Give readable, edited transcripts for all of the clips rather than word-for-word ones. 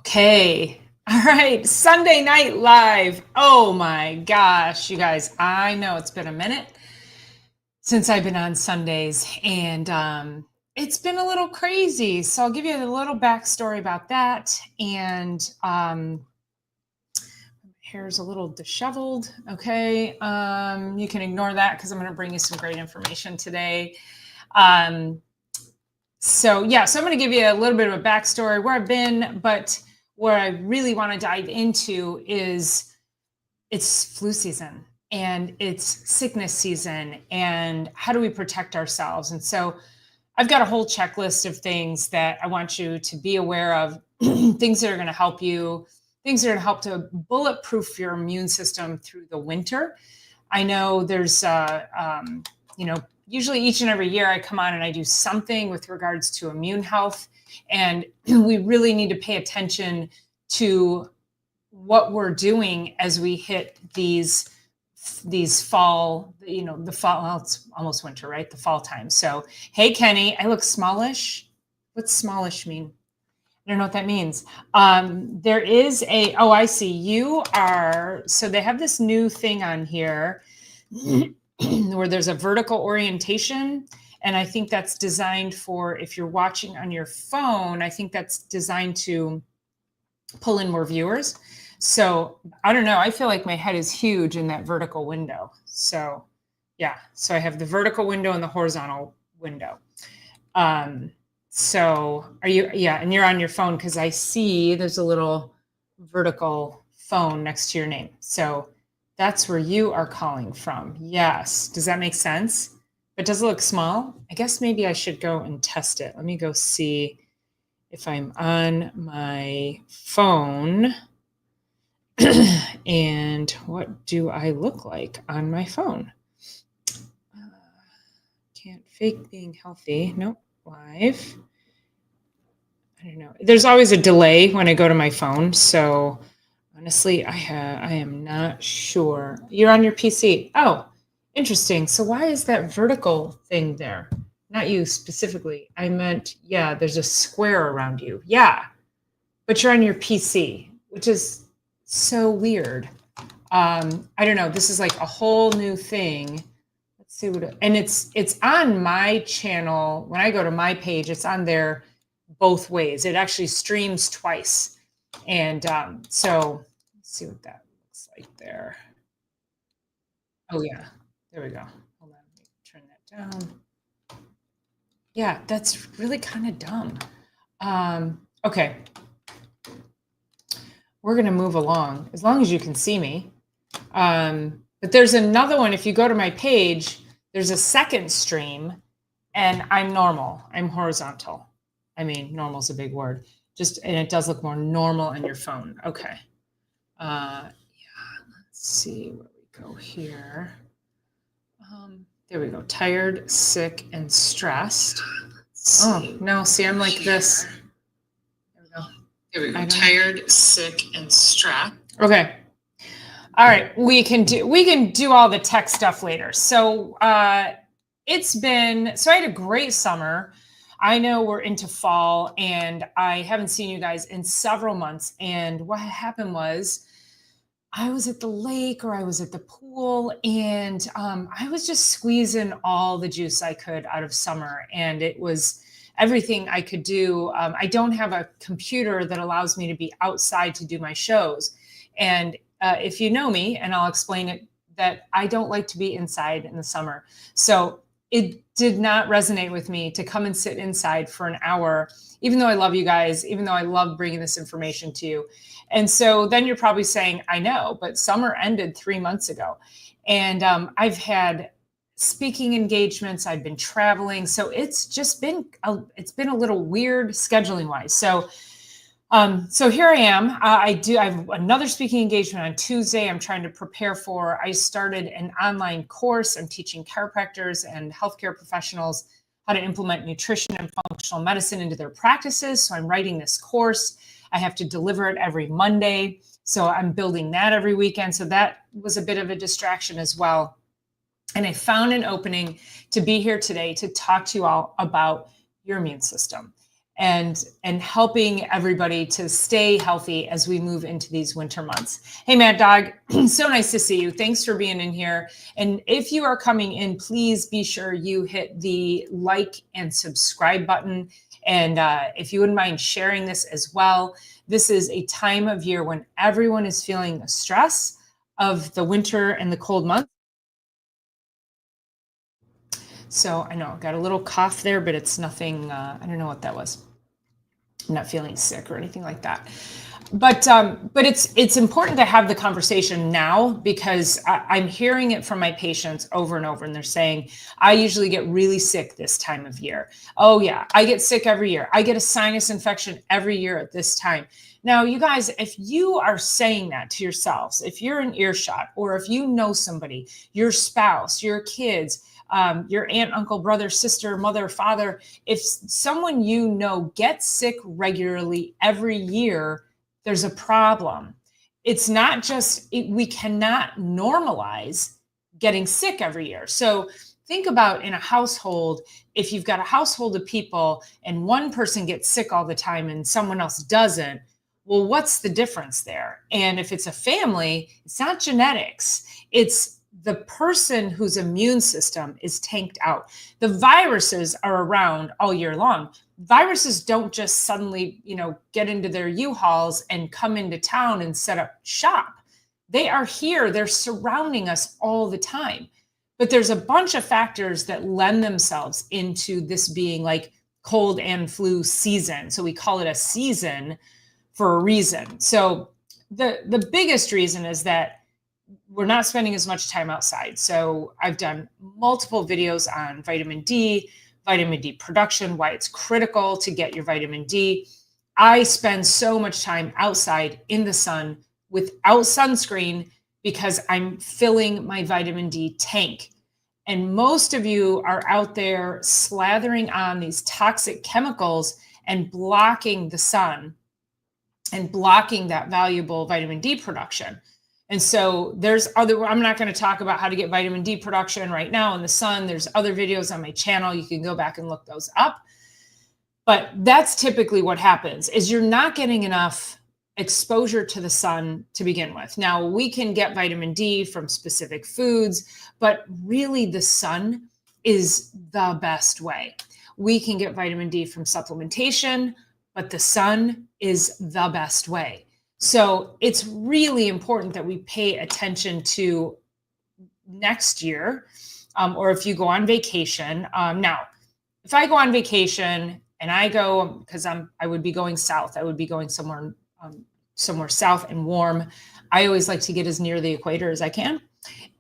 Okay. All right. Sunday Night Live. Oh my gosh, you guys. I know it's been a minute since I've been on Sundays and it's been a little crazy. So I'll give you a little backstory about that. And hair's a little disheveled. Okay. You can ignore that because I'm going to bring you some great information today. So I'm going to give you a little bit of a backstory where I've been, but where I really want to dive into is it's flu season and it's sickness season and how do we protect ourselves? And so I've got a whole checklist of things that I want you to be aware of, things that are going to help you, things that are going to help to bulletproof your immune system through the winter. I know there's, usually each and every year I come on and I do something with regards to immune health. And we really need to pay attention to what we're doing as we hit these fall, the fall, well, it's almost winter, right? The fall time. So, hey, Kenny, I look smallish. What's smallish mean? I don't know what that means. There is I see. You are, so they have this new thing on here where there's a vertical orientation. And I think that's designed for, if you're watching on your phone, I think that's designed to pull in more viewers. So I don't know. I feel like my head is huge in that vertical window. So yeah. So I have the vertical window and the horizontal window. So are you, and you're on your phone because I see there's a little vertical phone next to your name. So that's where you are calling from. Yes. Does that make sense? But does it look small? I guess maybe I should go and test it. Let me go see if I'm on my phone. And what do I look like on my phone? Can't fake being healthy. Nope. Live. I don't know. There's always a delay when I go to my phone. So honestly, I am not sure. You're on your PC. Oh, interesting. So why is that vertical thing there? Not you specifically. I meant, there's a square around you. Yeah. But you're on your PC, which is so weird. I don't know. This is like a whole new thing. Let's see and it's on my channel. When I go to my page, it's on there both ways. It actually streams twice. And so let's see what that looks like there. Oh yeah, there we go. Hold on, let me turn that down. Yeah, that's really kind of dumb. Okay. We're going to move along as long as you can see me. But there's another one. If you go to my page, there's a second stream and I'm normal. I'm horizontal. I mean, normal is a big word. And it does look more normal on your phone. Okay. Let's see where we go here. There we go. Tired, sick, and stressed. Oh, no. See, I'm like this. There we go. There we go. Tired, sick, and stressed. Okay. All right. We can do all the tech stuff later. So I had a great summer. I know we're into fall and I haven't seen you guys in several months. And what happened was I was at the lake or I was at the pool and I was just squeezing all the juice I could out of summer. And it was everything I could do. I don't have a computer that allows me to be outside to do my shows. And if you know me, and I'll explain it, that I don't like to be inside in the summer. So it did not resonate with me to come and sit inside for an hour, even though I love you guys, even though I love bringing this information to you. And so then you're probably saying, I know, but summer ended 3 months ago. And I've had speaking engagements, I've been traveling. So it's just been, it's been a little weird scheduling wise. So here I am. I have another speaking engagement on Tuesday. I'm trying to prepare for. I started an online course. I'm teaching chiropractors and healthcare professionals how to implement nutrition and functional medicine into their practices. So I'm writing this course. I have to deliver it every Monday. So I'm building that every weekend. So that was a bit of a distraction as well. And I found an opening to be here today to talk to you all about your immune system. and helping everybody to stay healthy as we move into these winter months. Hey, Mad Dog, so nice to see you. Thanks for being in here. And if you are coming in, please be sure you hit the like and subscribe button. And if you wouldn't mind sharing this as well. This is a time of year when everyone is feeling the stress of the winter and the cold months. So I know I got a little cough there, but it's nothing, I don't know what that was. I'm not feeling sick or anything like that. But it's important to have the conversation now, because I'm hearing it from my patients over and over, and they're saying, I usually get really sick this time of year. Oh yeah, I get sick every year. I get a sinus infection every year at this time. Now, you guys, if you are saying that to yourselves, if you're in earshot, or if you know somebody, your spouse, your kids, your aunt, uncle, brother, sister, mother, father, if someone you know gets sick regularly every year, there's a problem. It's not just, we cannot normalize getting sick every year. So think about in a household, if you've got a household of people and one person gets sick all the time and someone else doesn't, well, what's the difference there? And if it's a family, it's not genetics. It's the person whose immune system is tanked out. The viruses are around all year long. Viruses don't just suddenly, get into their U-Hauls and come into town and set up shop. They are here. They're surrounding us all the time. But there's a bunch of factors that lend themselves into this being like cold and flu season. So we call it a season for a reason. So the biggest reason is that we're not spending as much time outside. So I've done multiple videos on vitamin D production, why it's critical to get your vitamin D. I spend so much time outside in the sun without sunscreen because I'm filling my vitamin D tank. And most of you are out there slathering on these toxic chemicals and blocking the sun and blocking that valuable vitamin D production. And so I'm not going to talk about how to get vitamin D production right now in the sun. There's other videos on my channel. You can go back and look those up. But that's typically what happens, is you're not getting enough exposure to the sun to begin with. Now, we can get vitamin D from specific foods, but really the sun is the best way. We can get vitamin D from supplementation, but the sun is the best way. So it's really important that we pay attention to next year, or if you go on vacation. Now, if I go on vacation and I go, because I would be going south, I would be going somewhere south and warm. I always like to get as near the equator as I can.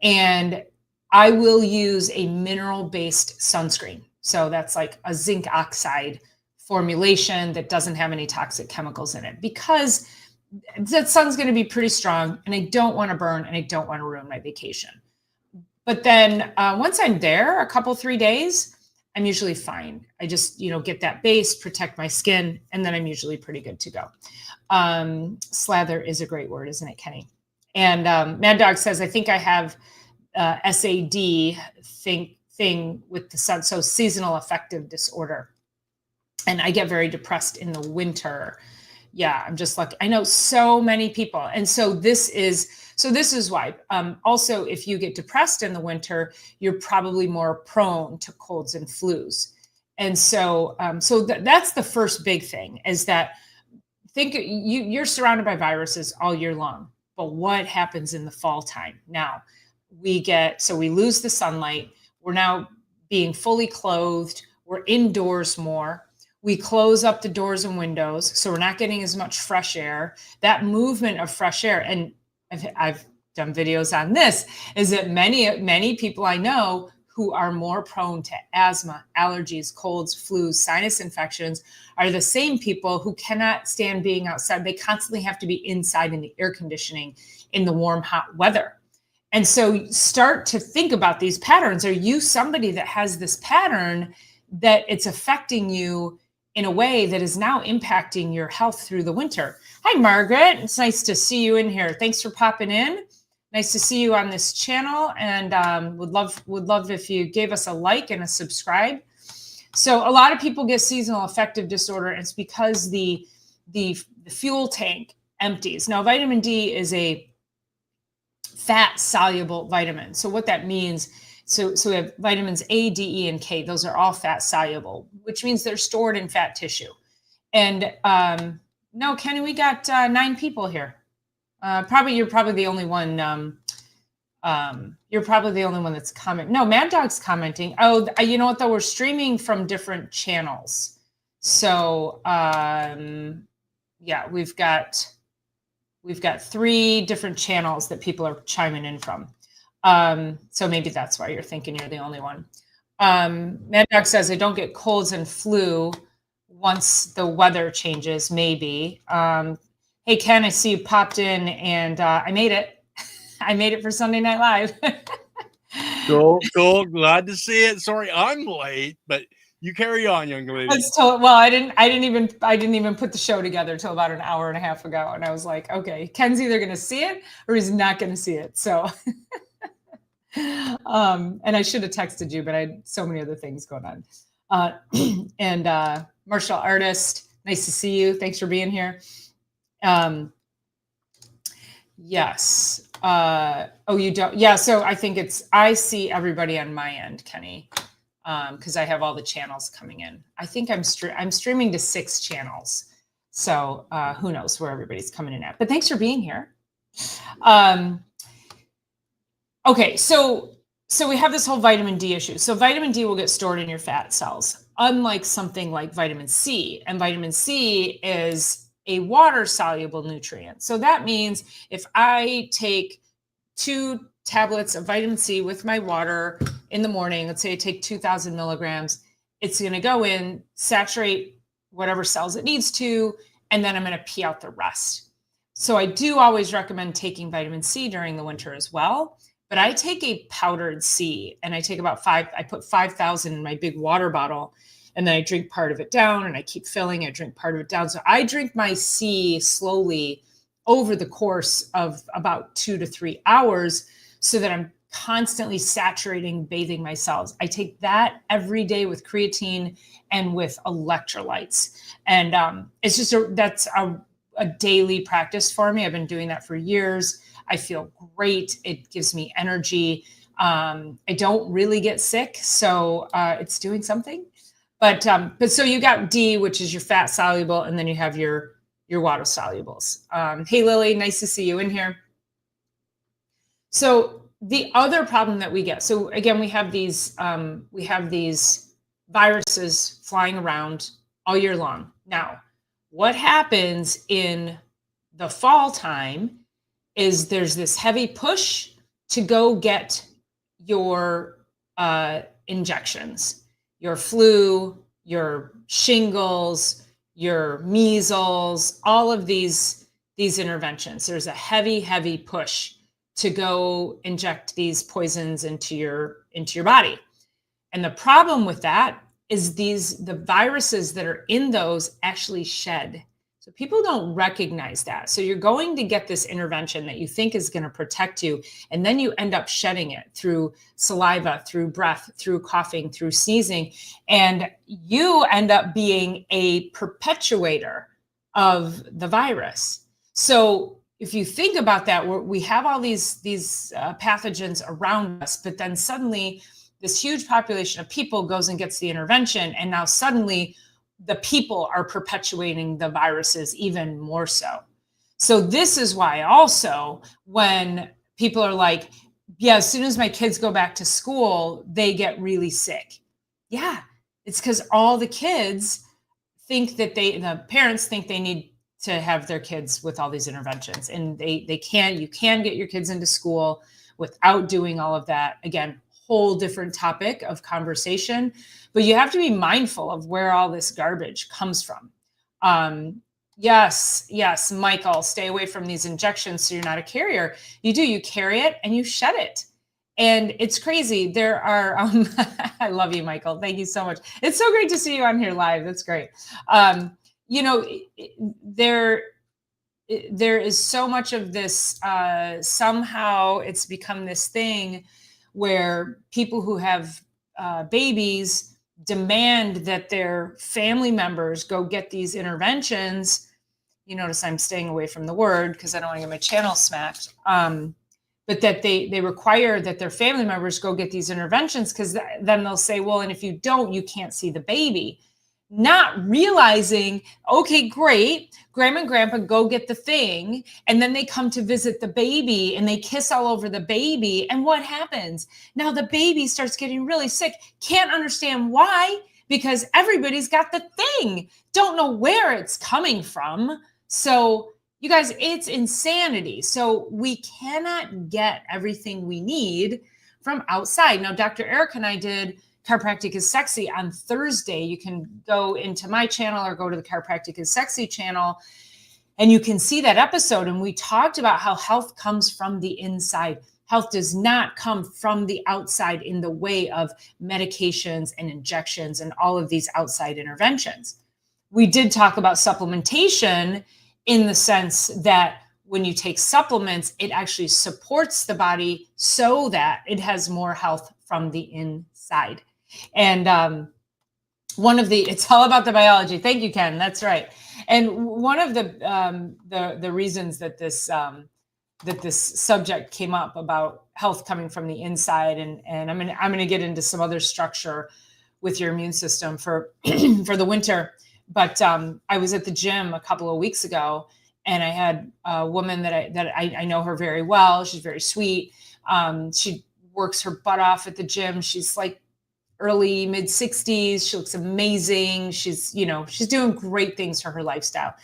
And I will use a mineral-based sunscreen. So that's like a zinc oxide formulation that doesn't have any toxic chemicals in it, because that sun's going to be pretty strong and I don't want to burn and I don't want to ruin my vacation. But then once I'm there, 3 days, I'm usually fine. I just, get that base, protect my skin, and then I'm usually pretty good to go. Slather is a great word, isn't it, Kenny? And Mad Dog says, I think I have SAD thing with the sun, so seasonal affective disorder. And I get very depressed in the winter. Yeah, I'm just lucky. I know so many people. And so this is why. Also, if you get depressed in the winter, you're probably more prone to colds and flus. And so, that's the first big thing, is that you're surrounded by viruses all year long. But what happens in the fall time? Now, we lose the sunlight. We're now being fully clothed. We're indoors more. We close up the doors and windows, so we're not getting as much fresh air. That movement of fresh air, and I've done videos on this, is that many people I know who are more prone to asthma, allergies, colds, flus, sinus infections are the same people who cannot stand being outside. They constantly have to be inside in the air conditioning in the warm, hot weather. And so start to think about these patterns. Are you somebody that has this pattern that it's affecting you in a way that is now impacting your health through the winter? Hi, Margaret. It's nice to see you in here. Thanks for popping in. Nice to see you on this channel, and would love if you gave us a like and a subscribe. So a lot of people get seasonal affective disorder, and it's because the fuel tank empties. Now, vitamin D is a fat soluble vitamin. So what that means, so we have vitamins A, D, E, and K. Those are all fat soluble, which means they're stored in fat tissue. And no, Kenny, we got 9 people here. You're probably the only one. You're probably the only one that's commenting. No, Mad Dog's commenting. Oh, you know what though? We're streaming from different channels. So yeah, we've got 3 different channels that people are chiming in from. So maybe that's why you're thinking you're the only one. Mad Dog says, I don't get colds and flu once the weather changes, maybe. Hey, Ken, I see you popped in, and I made it. I made it for Sunday Night Live. Cool. Glad to see it. Sorry, I'm late, but you carry on, young lady. Well, I didn't even put the show together till about an hour and a half ago, and I was like, okay, Ken's either going to see it or he's not going to see it. So, and I should have texted you, but I had so many other things going on. And martial artist, nice to see you. Thanks for being here. Yes. Oh, you don't. Yeah. So I think I see everybody on my end, Kenny, because I have all the channels coming in. I think I'm streaming to 6 channels. So who knows where everybody's coming in at, but thanks for being here. Okay. So we have this whole vitamin D issue. So vitamin D will get stored in your fat cells, unlike something like vitamin C, and vitamin C is a water soluble nutrient. So that means if I take 2 tablets of vitamin C with my water in the morning, let's say I take 2,000 milligrams, it's going to go in, saturate whatever cells it needs to, and then I'm going to pee out the rest. So I do always recommend taking vitamin C during the winter as well, but I take a powdered C, and I take I put 5,000 in my big water bottle, and then I drink part of it down, and I keep filling. I drink part of it down. So I drink my C slowly over the course of about 2 to 3 hours so that I'm constantly saturating, bathing my cells. I take that every day with creatine and with electrolytes. And it's just that's a daily practice for me. I've been doing that for years. I feel great. It gives me energy. I don't really get sick, so it's doing something. But so you got D, which is your fat soluble, and then you have your water solubles. Hey, Lily, nice to see you in here. So the other problem that we get, so again, we have these viruses flying around all year long. Now, what happens in the fall time is there's this heavy push to go get your injections. Your flu, your shingles, your measles, all of these interventions. There's a heavy push to go inject these poisons into your body. And the problem with that is the viruses that are in those actually shed. So people don't recognize that. So you're going to get this intervention that you think is going to protect you, and then you end up shedding it through saliva, through breath, through coughing, through sneezing, and you end up being a perpetuator of the virus. So if you think about that, we have all these pathogens around us, but then suddenly this huge population of people goes and gets the intervention, and now suddenly the people are perpetuating the viruses even more so. So this is why also when people are like, yeah, as soon as my kids go back to school, they get really sick. Yeah, it's because all the kids think that the parents think they need to have their kids with all these interventions, and you can get your kids into school without doing all of that. Again, whole different topic of conversation, but you have to be mindful of where all this garbage comes from. Yes, Michael, stay away from these injections so you're not a carrier. You carry it and you shed it. And it's crazy. There are, I love you, Michael. Thank you so much. It's so great to see you on here live. That's great. There is so much of this, somehow it's become this thing where people who have babies demand that their family members go get these interventions. You notice I'm staying away from the word because I don't want to get my channel smacked. But that they require that their family members go get these interventions, because then they'll say, well, and if you don't, you can't see the baby. Not realizing, okay, great, grandma and grandpa go get the thing, and then they come to visit the baby and they kiss all over the baby. And what happens? Now the baby starts getting really sick. Can't understand why, because everybody's got the thing. Don't know where it's coming from. So you guys, it's insanity. So we cannot get everything we need from outside. Now, Dr. Eric and I did Chiropractic is Sexy on Thursday. You can go into my channel or go to the Chiropractic is Sexy channel, and you can see that episode. And we talked about how health comes from the inside. Health does not come from the outside in the way of medications and injections and all of these outside interventions. We did talk about supplementation in the sense that when you take supplements, it actually supports the body so that it has more health from the inside. And it's all about the biology. Thank you, Ken. That's right. And one of the reasons that this subject came up about health coming from the inside, and I'm gonna get into some other structure with your immune system for for the winter. But I was at the gym a couple of weeks ago, and I had a woman that I know her very well. She's very sweet. She works her butt off at the gym. She's like early mid 60s. She looks amazing. She's doing great things for her lifestyle.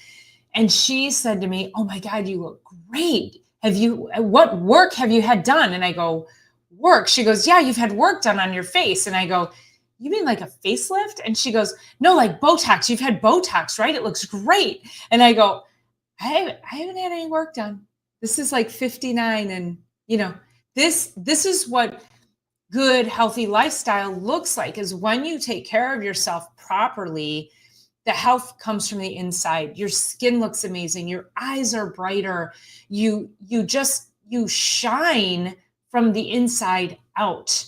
And she said to me, "Oh my God, you look great. What work have you had done?" And I go, "Work?" She goes, "Yeah, you've had work done on your face." And I go, "You mean like a facelift?" And she goes, "No, like Botox. You've had Botox, right? It looks great." And I go, I haven't had any work done. This is like 59. And this is what good, healthy lifestyle looks like, is when you take care of yourself properly, the health comes from the inside. Your skin looks amazing. Your eyes are brighter. You shine from the inside out.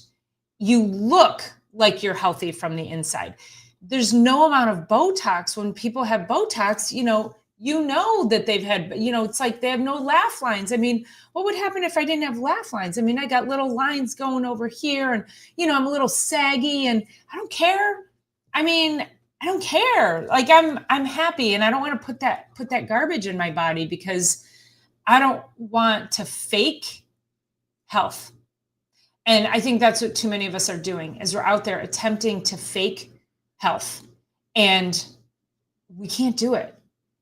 You look like you're healthy from the inside. There's no amount of Botox. When people have Botox, you know that they've had, it's like they have no laugh lines. I mean, what would happen if I didn't have laugh lines? I mean, I got little lines going over here, and, I'm a little saggy, and I don't care. I mean, I don't care. Like I'm happy, and I don't want to put that garbage in my body, because I don't want to fake health. And I think that's what too many of us are doing, is we're out there attempting to fake health, and we can't do it.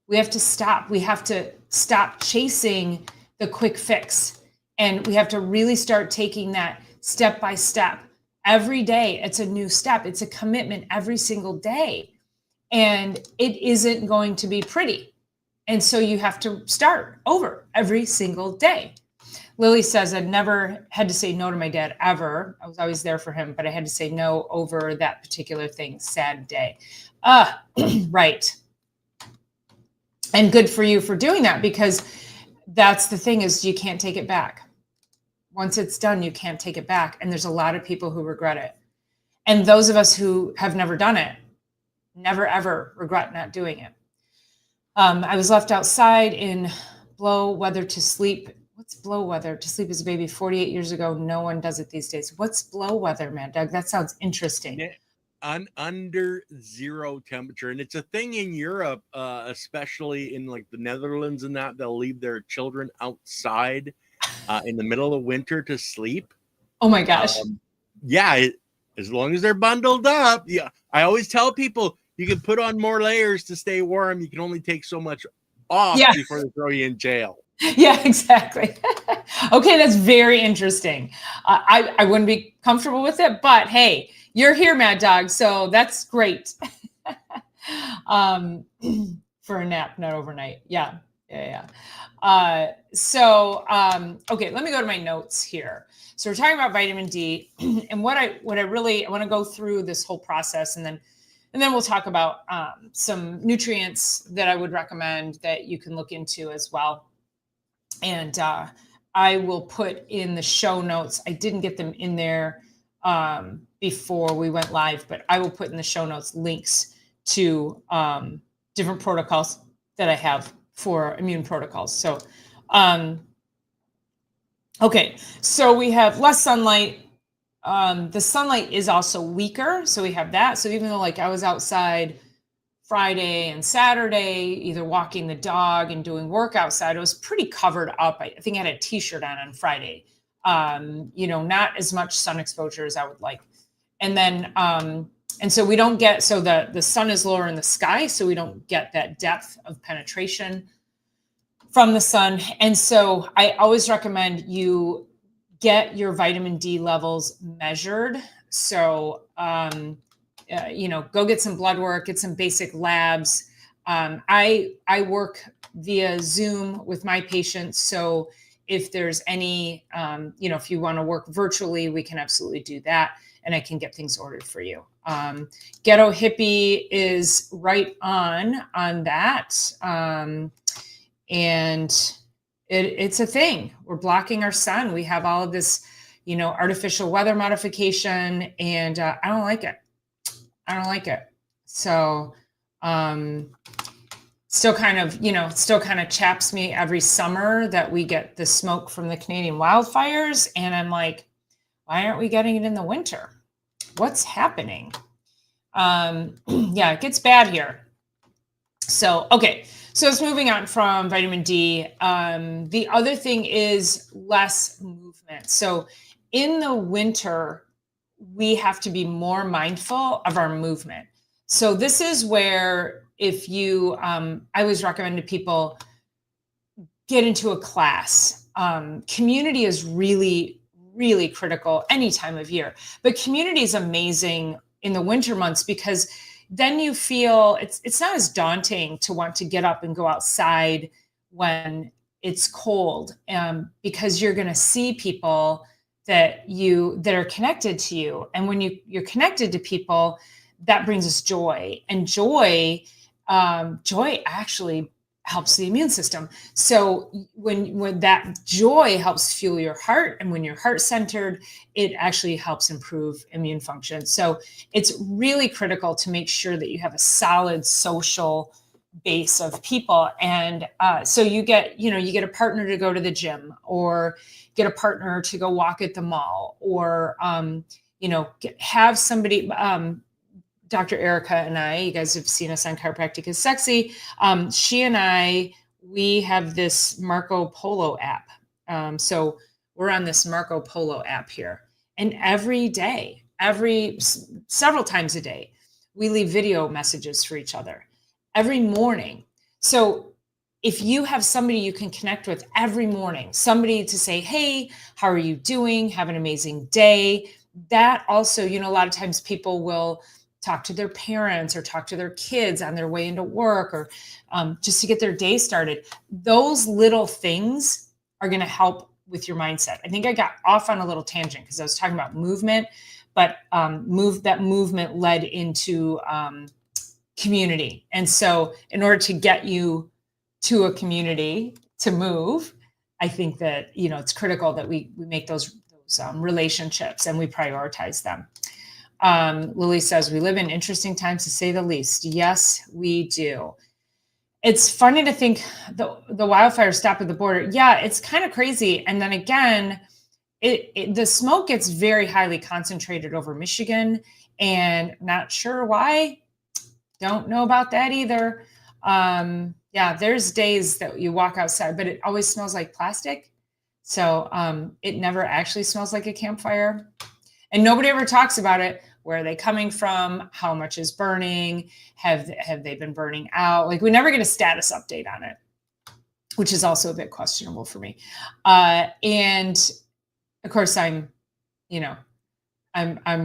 We have to stop. We have to stop chasing the quick fix, and we have to really start taking that step by step. Every day, it's a new step. It's a commitment every single day, and it isn't going to be pretty. And so you have to start over every single day. Lily says, "I've never had to say no to my dad ever. I was always there for him, but I had to say no over that particular thing. Sad day." Right. And good for you for doing that, because that's the thing, is you can't take it back. Once it's done, you can't take it back. And there's a lot of people who regret it. And those of us who have never done it, never, ever regret not doing it. I was left outside in blow weather to sleep. What's blow weather to sleep as a baby 48 years ago? No one does it these days. What's blow weather, Mad Doug? That sounds interesting. Yeah. Under zero temperature, and it's a thing in Europe, especially in like the Netherlands, and that they'll leave their children outside in the middle of winter to sleep. Oh my gosh. As long as they're bundled up. Yeah, I always tell people, you can put on more layers to stay warm. You can only take so much off before they throw you in jail. Yeah, exactly. Okay, that's very interesting. I wouldn't be comfortable with it, but hey, you're here, Mad Dog, so that's great. For a nap, not overnight. Yeah. Okay, let me go to my notes here. So we're talking about vitamin D, and what I want to go through this whole process, and then we'll talk about some nutrients that I would recommend that you can look into as well. And I will put in the show notes. I didn't get them in there before we went live, but I will put in the show notes links to different protocols that I have for immune protocols. So, okay, so we have less sunlight. The sunlight is also weaker, so we have that. So even though like I was outside Friday and Saturday, either walking the dog and doing work outside, I was pretty covered up. I think I had a t-shirt on Friday. Not as much sun exposure as I would like. And then, and so we don't get, so the sun is lower in the sky, so we don't get that depth of penetration from the sun. And so I always recommend you get your vitamin D levels measured. So, go get some blood work, get some basic labs. I work via Zoom with my patients. So if there's any, if you want to work virtually, we can absolutely do that. And I can get things ordered for you. Ghetto Hippie is right on that. And it's a thing. We're blocking our sun. We have all of this, artificial weather modification, and I don't like it. So, still kind of chaps me every summer that we get the smoke from the Canadian wildfires. And I'm like, why aren't we getting it in the winter? What's happening? It gets bad here. So, okay. So it's moving on from vitamin D. The other thing is less movement. So in the winter, we have to be more mindful of our movement. So this is where if you, I always recommend to people get into a class. Community is really, really critical any time of year, but community is amazing in the winter months because then you feel it's not as daunting to want to get up and go outside when it's cold, because you're going to see people that are connected to you. And when you're connected to people, that brings us joy, and joy actually helps the immune system. So when that joy helps fuel your heart, and when your heart's centered, it actually helps improve immune function. So it's really critical to make sure that you have a solid social base of people. And so you get a partner to go to the gym, or get a partner to go walk at the mall, or have somebody. Dr. Erica and I, you guys have seen us on Chiropractic is Sexy. She and I, we have this Marco Polo app. So we're on this Marco Polo app here. And every day, several times a day, we leave video messages for each other every morning. So if you have somebody you can connect with every morning, somebody to say, hey, how are you doing? Have an amazing day. That also, a lot of times people will talk to their parents or talk to their kids on their way into work, or just to get their day started. Those little things are going to help with your mindset. I think I got off on a little tangent because I was talking about movement, but movement led into community. And so in order to get you to a community to move, I think that, it's critical that we make those relationships and we prioritize them. Lily says, we live in interesting times, to say the least. Yes, we do. It's funny to think the wildfire stopped at the border. Yeah, it's kind of crazy. And then again, the smoke gets very highly concentrated over Michigan, and not sure why. Don't know about that either. There's days that you walk outside, but it always smells like plastic. So it never actually smells like a campfire. And nobody ever talks about it. Where are they coming from? How much is burning? Have they been burning out? Like, we never get a status update on it, which is also a bit questionable for me. And of course, I'm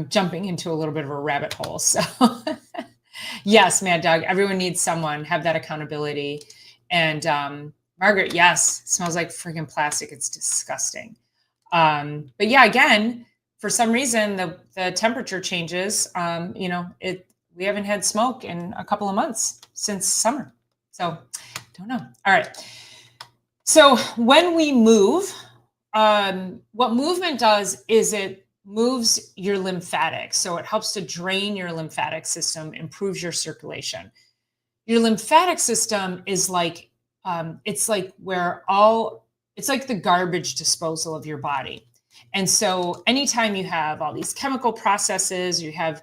jumping into a little bit of a rabbit hole. So yes, Mad Dog, everyone needs someone, have that accountability. And Margaret, yes, smells like freaking plastic. It's disgusting. But yeah, again, for some reason, the temperature changes. We haven't had smoke in a couple of months since summer. So don't know. All right. So when we move, what movement does is it moves your lymphatics. So it helps to drain your lymphatic system, improves your circulation. Your lymphatic system is like, it's like it's like the garbage disposal of your body. And so anytime you have all these chemical processes, you have,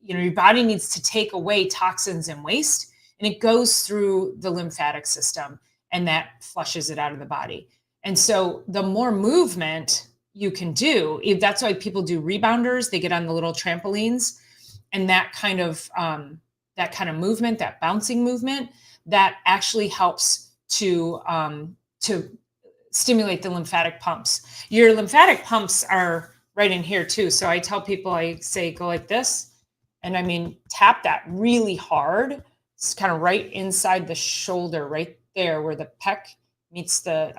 your body needs to take away toxins and waste, and it goes through the lymphatic system, and that flushes it out of the body. And so the more movement you can do, that's why people do rebounders. They get on the little trampolines, and that kind of movement, that bouncing movement, that actually helps to stimulate the lymphatic pumps. Your lymphatic pumps are right in here too. So I tell people, I say, go like this. And I mean, tap that really hard. It's kind of right inside the shoulder, right there where the pec meets the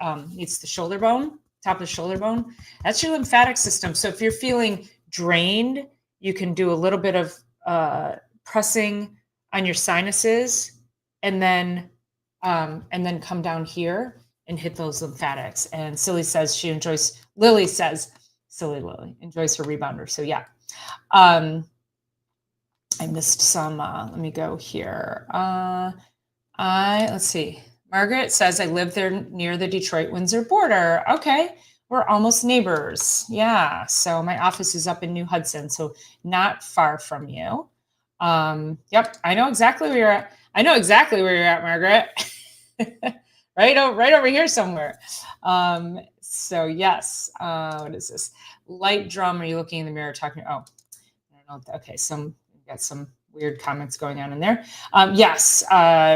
shoulder bone, top of the shoulder bone. That's your lymphatic system. So if you're feeling drained, you can do a little bit of pressing on your sinuses, and then come down here and hit those lymphatics. And Lily says Lily enjoys her rebounder. So yeah. I missed some, let me go here. Let's see. Margaret says, I live there near the Detroit-Windsor border. Okay. We're almost neighbors. Yeah. So my office is up in New Hudson, so not far from you. Yep. I know exactly where you're at, Margaret. right over here somewhere. So yes. What is this? Light drum. Are you looking in the mirror talking? Oh, I don't know. Okay. Got some weird comments going on in there. Yes.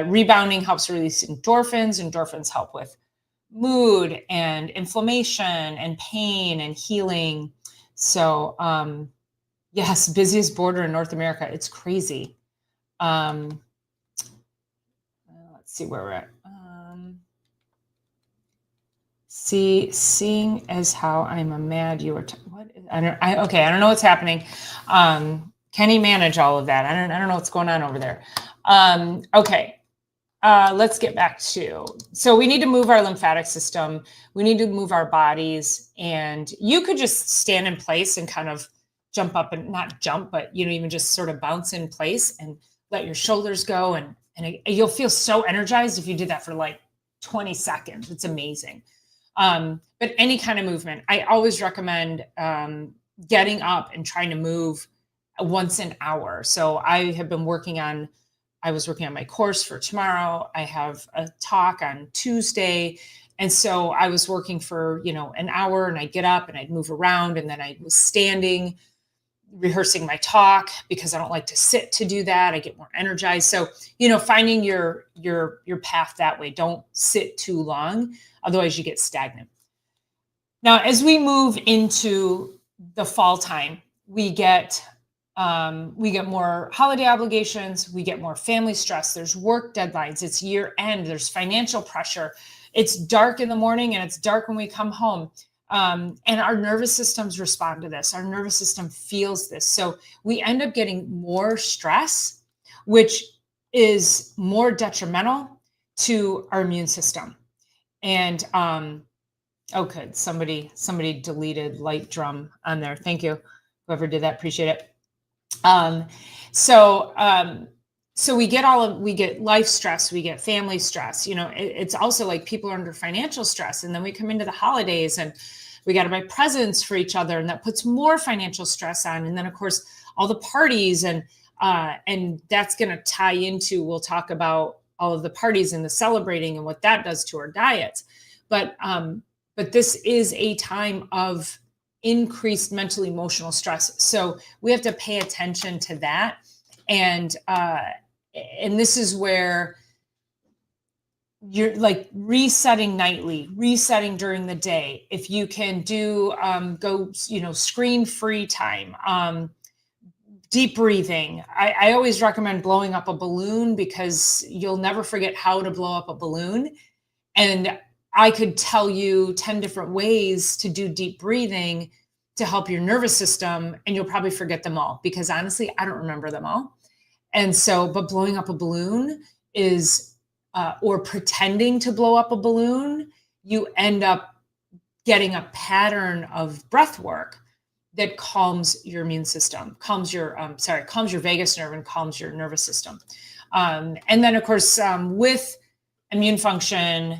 Rebounding helps release endorphins. Endorphins help with mood and inflammation and pain and healing. So, yes, busiest border in North America. It's crazy. Let's see where we're at. Seeing as how I'm a mad you were. I don't know what's happening. Can he manage all of that? I don't know what's going on over there. Okay. Let's get back to, so we need to move our lymphatic system. We need to move our bodies, and you could just stand in place and kind of jump up, and not jump, but even just sort of bounce in place and let your shoulders go. And you'll feel so energized if you did that for like 20 seconds. It's amazing. But any kind of movement, I always recommend getting up and trying to move once an hour. So I was working on my course for tomorrow. I have a talk on Tuesday. And so I was working for, an hour, and I'd get up and I'd move around, and then I was standing, rehearsing my talk, because I don't like to sit to do that. I get more energized. So, finding your path that way. Don't sit too long. Otherwise you get stagnant. Now, as we move into the fall time, we get more holiday obligations. We get more family stress. There's work deadlines. It's year end. There's financial pressure. It's dark in the morning, and it's dark when we come home. And our nervous systems respond to this. Our nervous system feels this. So we end up getting more stress, which is more detrimental to our immune system. And, good. Somebody deleted light drum on there. Thank you. Whoever did that, appreciate it. So we get life stress, we get family stress. It's also like people are under financial stress, and then we come into the holidays and we got to buy presents for each other, and that puts more financial stress on. And then of course all the parties, and that's going to tie into, we'll talk about all of the parties and the celebrating and what that does to our diets. But this is a time of increased mental emotional stress. So we have to pay attention to that. And this is where you're like resetting nightly, resetting during the day. If you can do, screen free time, deep breathing. I always recommend blowing up a balloon, because you'll never forget how to blow up a balloon. And I could tell you 10 different ways to do deep breathing to help your nervous system, and you'll probably forget them all, because honestly, I don't remember them all. And so, but blowing up a balloon is, or pretending to blow up a balloon, you end up getting a pattern of breath work that calms your immune system, calms your vagus nerve and calms your nervous system. And then of course, with immune function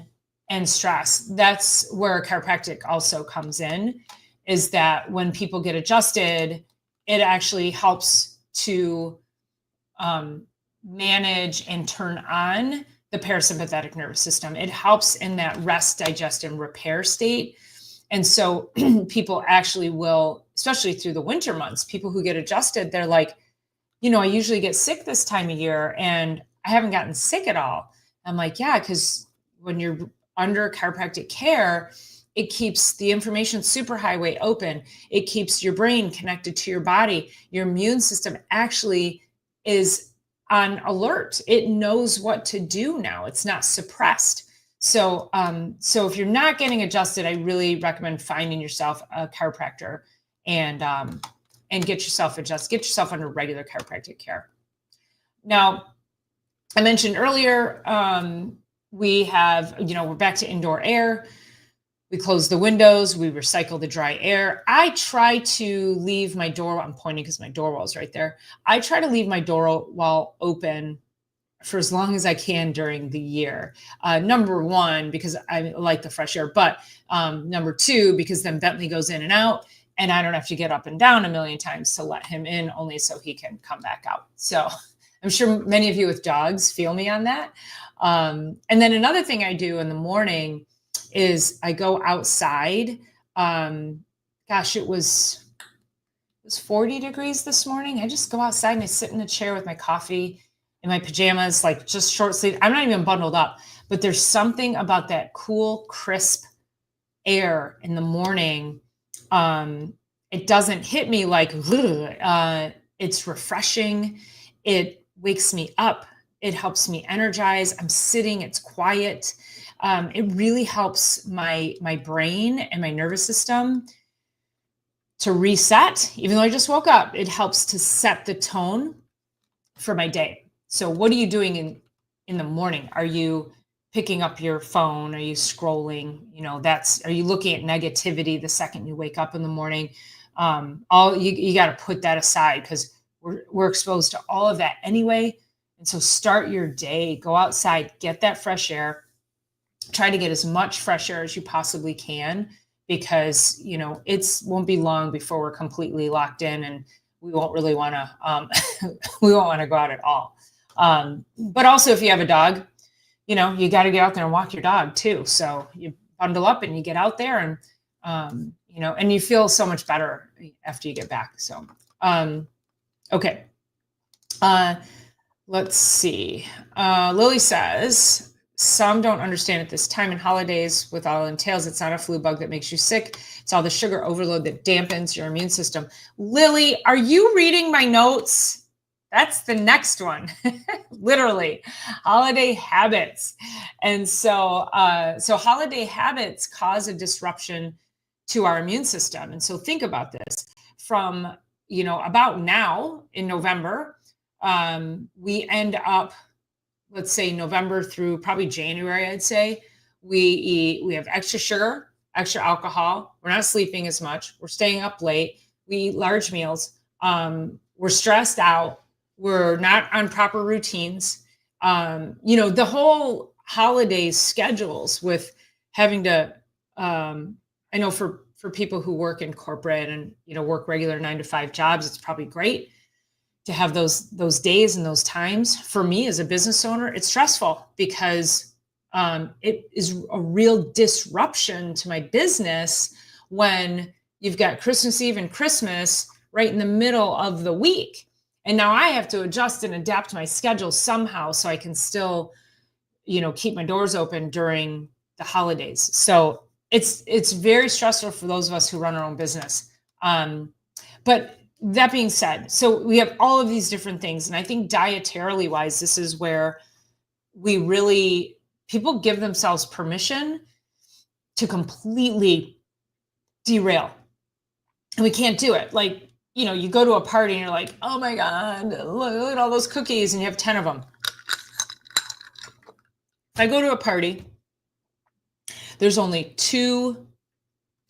and stress, that's where chiropractic also comes in, is that when people get adjusted, it actually helps to manage and turn on the parasympathetic nervous system. It helps in that rest, digest, and repair state. And so people actually will, especially through the winter months, people who get adjusted, they're like, I usually get sick this time of year and I haven't gotten sick at all. I'm like, yeah, because when you're under chiropractic care, it keeps the information superhighway open. It keeps your brain connected to your body. Your immune system actually is on alert. It knows what to do now. It's not suppressed. So if you're not getting adjusted, I really recommend finding yourself a chiropractor and get yourself adjusted, get yourself under regular chiropractic care. Now, I mentioned earlier, we have, we're back to indoor air. We close the windows, we recycle the dry air. I try to leave my door, I'm pointing because my door wall is right there. I try to leave my door wall open for as long as I can during the year. Number one, because I like the fresh air, but number two, because then Bentley goes in and out and I don't have to get up and down a million times to let him in, only so he can come back out. So I'm sure many of you with dogs feel me on that. And then another thing I do in the morning is I go outside. It was 40 degrees this morning. I just go outside and I sit in a chair with my coffee in my pajamas, like just short sleeve. I'm not even bundled up, but there's something about that cool, crisp air in the morning. It doesn't hit me like, it's refreshing. It wakes me up. It helps me energize. I'm sitting, it's quiet. It really helps my brain and my nervous system to reset. Even though I just woke up, it helps to set the tone for my day. So what are you doing in the morning? Are you picking up your phone? Are you scrolling? Are you looking at negativity the second you wake up in the morning? You got to put that aside, because we're exposed to all of that anyway. And so start your day, go outside, get that fresh air. Try to get as much fresh air as you possibly can, because it won't be long before we're completely locked in and we won't really want to we won't want to go out at all. But also, if you have a dog, you got to get out there and walk your dog too. So you bundle up and you get out there, and and you feel so much better after you get back. So okay, let's see. Lily says, some don't understand at this time and holidays with all it entails. It's not a flu bug that makes you sick. It's all the sugar overload that dampens your immune system. Lily, are you reading my notes? That's the next one. Literally, holiday habits. And so holiday habits cause a disruption to our immune system. And so think about this. From, about now in November, we end up, let's say November through probably January, I'd say, we have extra sugar, extra alcohol. We're not sleeping as much. We're staying up late. We eat large meals. We're stressed out. We're not on proper routines. The whole holiday schedules with having to, I know for people who work in corporate and, work regular 9-to-5 jobs, it's probably great to have those days and those times. For me as a business owner, it's stressful because it is a real disruption to my business when you've got Christmas Eve and Christmas right in the middle of the week. And now I have to adjust and adapt my schedule somehow so I can still, keep my doors open during the holidays. So it's very stressful for those of us who run our own business. But that being said, so we have all of these different things. And I think dietarily wise, this is where people give themselves permission to completely derail. And we can't do it. Like, you go to a party and you're like, oh my God, look at all those cookies, and you have 10 of them. If I go to a party, there's only 2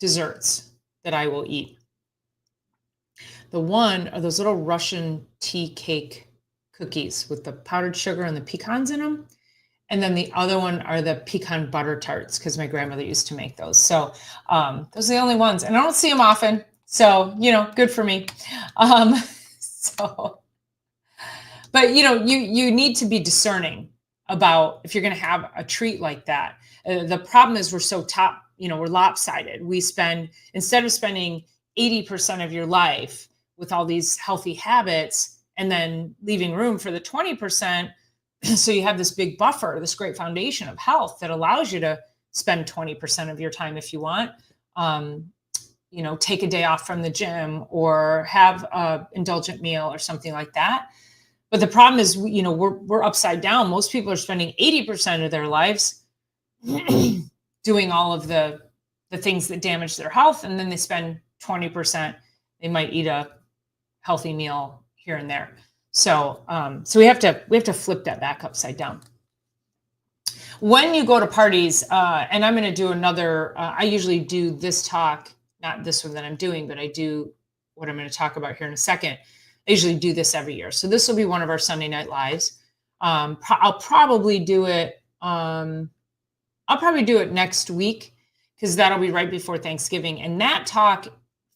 desserts that I will eat. The one are those little Russian tea cake cookies with the powdered sugar and the pecans in them. And then the other one are the pecan butter tarts because my grandmother used to make those. So those are the only ones. And I don't see them often. So, good for me. So, but you need to be discerning about if you're going to have a treat like that. The problem is we're lopsided. We spend, instead of spending 80% of your life with all these healthy habits and then leaving room for the 20%, so you have this big buffer, this great foundation of health that allows you to spend 20% of your time if you want. Take a day off from the gym or have a indulgent meal or something like that. But the problem is, we're upside down. Most people are spending 80% of their lives doing all of the things that damage their health, and then they spend 20%. They might eat a healthy meal here and there. So we have to flip that back upside down. When you go to parties, and I'm going to do another, I usually do this talk, not this one that I'm doing, but I do what I'm going to talk about here in a second. I usually do this every year. So this will be one of our Sunday night lives. I'll probably do it. I'll probably do it next week because that'll be right before Thanksgiving. And that talk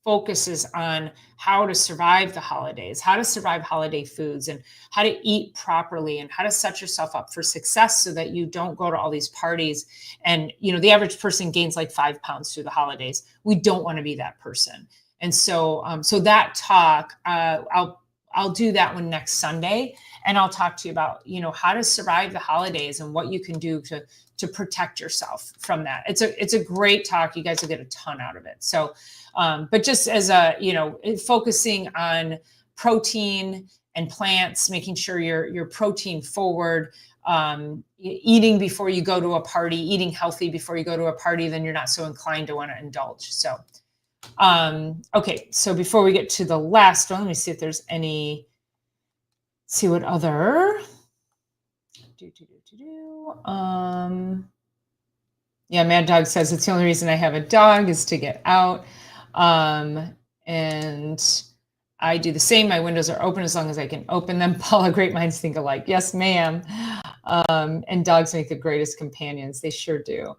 focuses on how to survive the holidays, how to survive holiday foods, and how to eat properly, and how to set yourself up for success so that you don't go to all these parties. And, the average person gains like 5 pounds through the holidays. We don't want to be that person. And so, that talk, I'll do that one next Sunday, and I'll talk to you about, how to survive the holidays and what you can do to protect yourself from that. It's a great talk. You guys will get a ton out of it. So, but just as focusing on protein and plants, making sure you're protein forward, eating before you go to a party, eating healthy before you go to a party, then you're not so inclined to want to indulge. So, okay. So before we get to the last one, let me see if there's see what other, yeah, Mad Dog says it's the only reason I have a dog is to get out. And I do the same. My windows are open as long as I can open them. Paula, great minds think alike. Yes, ma'am. And dogs make the greatest companions. They sure do.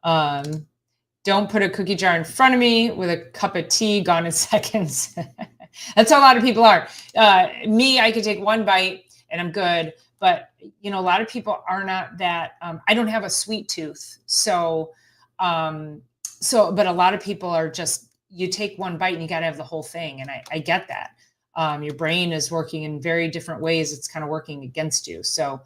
Don't put a cookie jar in front of me with a cup of tea, gone in seconds. That's how a lot of people are. Me, I could take one bite and I'm good. But, a lot of people are not that. I don't have a sweet tooth. But a lot of people are just, you take one bite and you got to have the whole thing. And I get that. Your brain is working in very different ways. It's kind of working against you. So,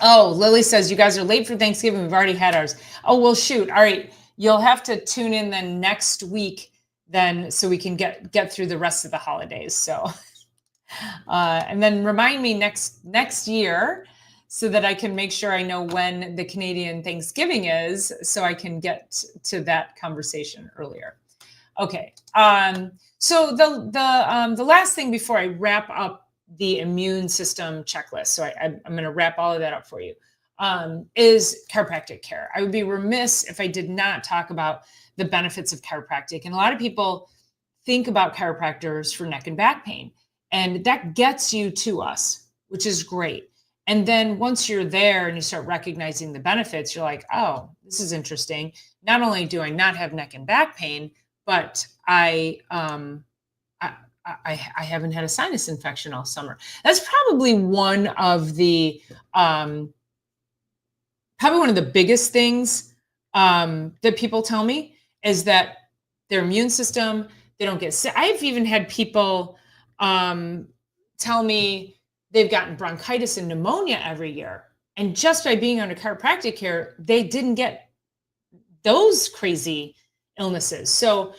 Lily says, you guys are late for Thanksgiving. We've already had ours. Oh, well, shoot. All right. You'll have to tune in then next week then so we can get through the rest of the holidays. So, and then remind me next year so that I can make sure I know when the Canadian Thanksgiving is so I can get to that conversation earlier. Okay. So the last thing before I wrap up the immune system checklist, so I'm going to wrap all of that up for you, is chiropractic care. I would be remiss if I did not talk about the benefits of chiropractic. And a lot of people think about chiropractors for neck and back pain, and that gets you to us, which is great. And then once you're there and you start recognizing the benefits, you're like, oh, this is interesting. Not only do I not have neck and back pain, but I haven't had a sinus infection all summer. That's probably one of the biggest things that people tell me is that their immune system, they don't get sick. I've even had people tell me they've gotten bronchitis and pneumonia every year. And just by being under chiropractic care, they didn't get those crazy illnesses. So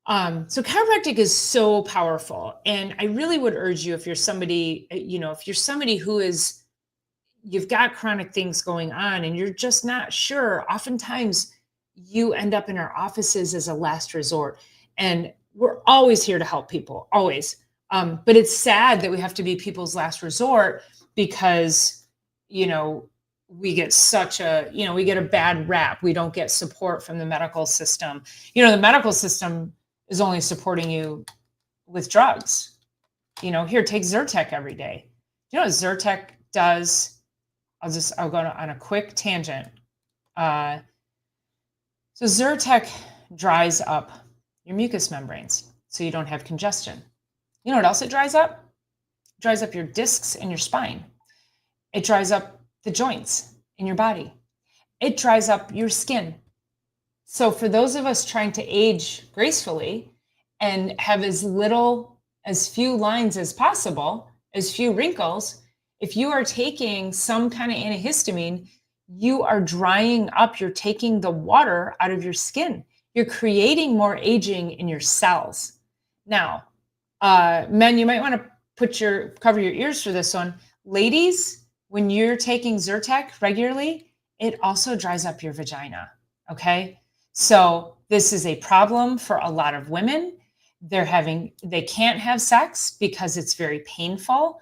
chiropractic is so powerful. And I really would urge you, if you're somebody, who you've got chronic things going on and you're just not sure, oftentimes you end up in our offices as a last resort. And we're always here to help people, always. But it's sad that we have to be people's last resort because, we get such a, we get a bad rap. We don't get support from the medical system. The medical system is only supporting you with drugs. Here, take Zyrtec every day. You know what Zyrtec does? I'll go on a quick tangent. So Zyrtec dries up your mucous membranes so you don't have congestion. You know what else it dries up? It dries up your discs in your spine. It dries up the joints in your body. It dries up your skin. So for those of us trying to age gracefully and have as few lines as possible, as few wrinkles, if you are taking some kind of antihistamine, you are drying up, you're taking the water out of your skin. You're creating more aging in your cells. Now, men, you might want to cover your ears for this one. Ladies, when you're taking Zyrtec regularly, it also dries up your vagina, okay? So this is a problem for a lot of women. They can't have sex because it's very painful.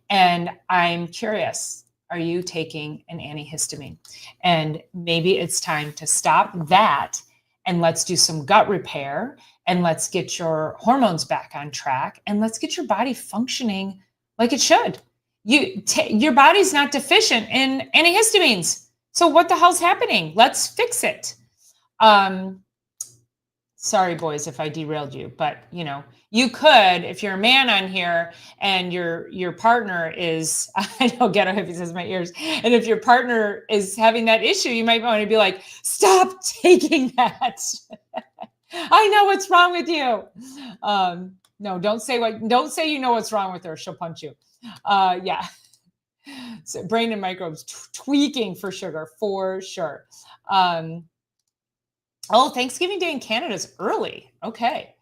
And I'm curious, are you taking an antihistamine? And maybe it's time to stop that and let's do some gut repair and let's get your hormones back on track and let's get your body functioning like it should. Your body's not deficient in antihistamines. So what the hell's happening? Let's fix it. Sorry, boys, if I derailed you, but you could, if you're a man on here and your partner is, I know Ghetto Hippie says my ears, and if your partner is having that issue, you might want to be like, stop taking that. I know what's wrong with you. No, don't say you know what's wrong with her. She'll punch you. Yeah. So brain and microbes tweaking for sugar, for sure. Thanksgiving Day in Canada is early. Okay.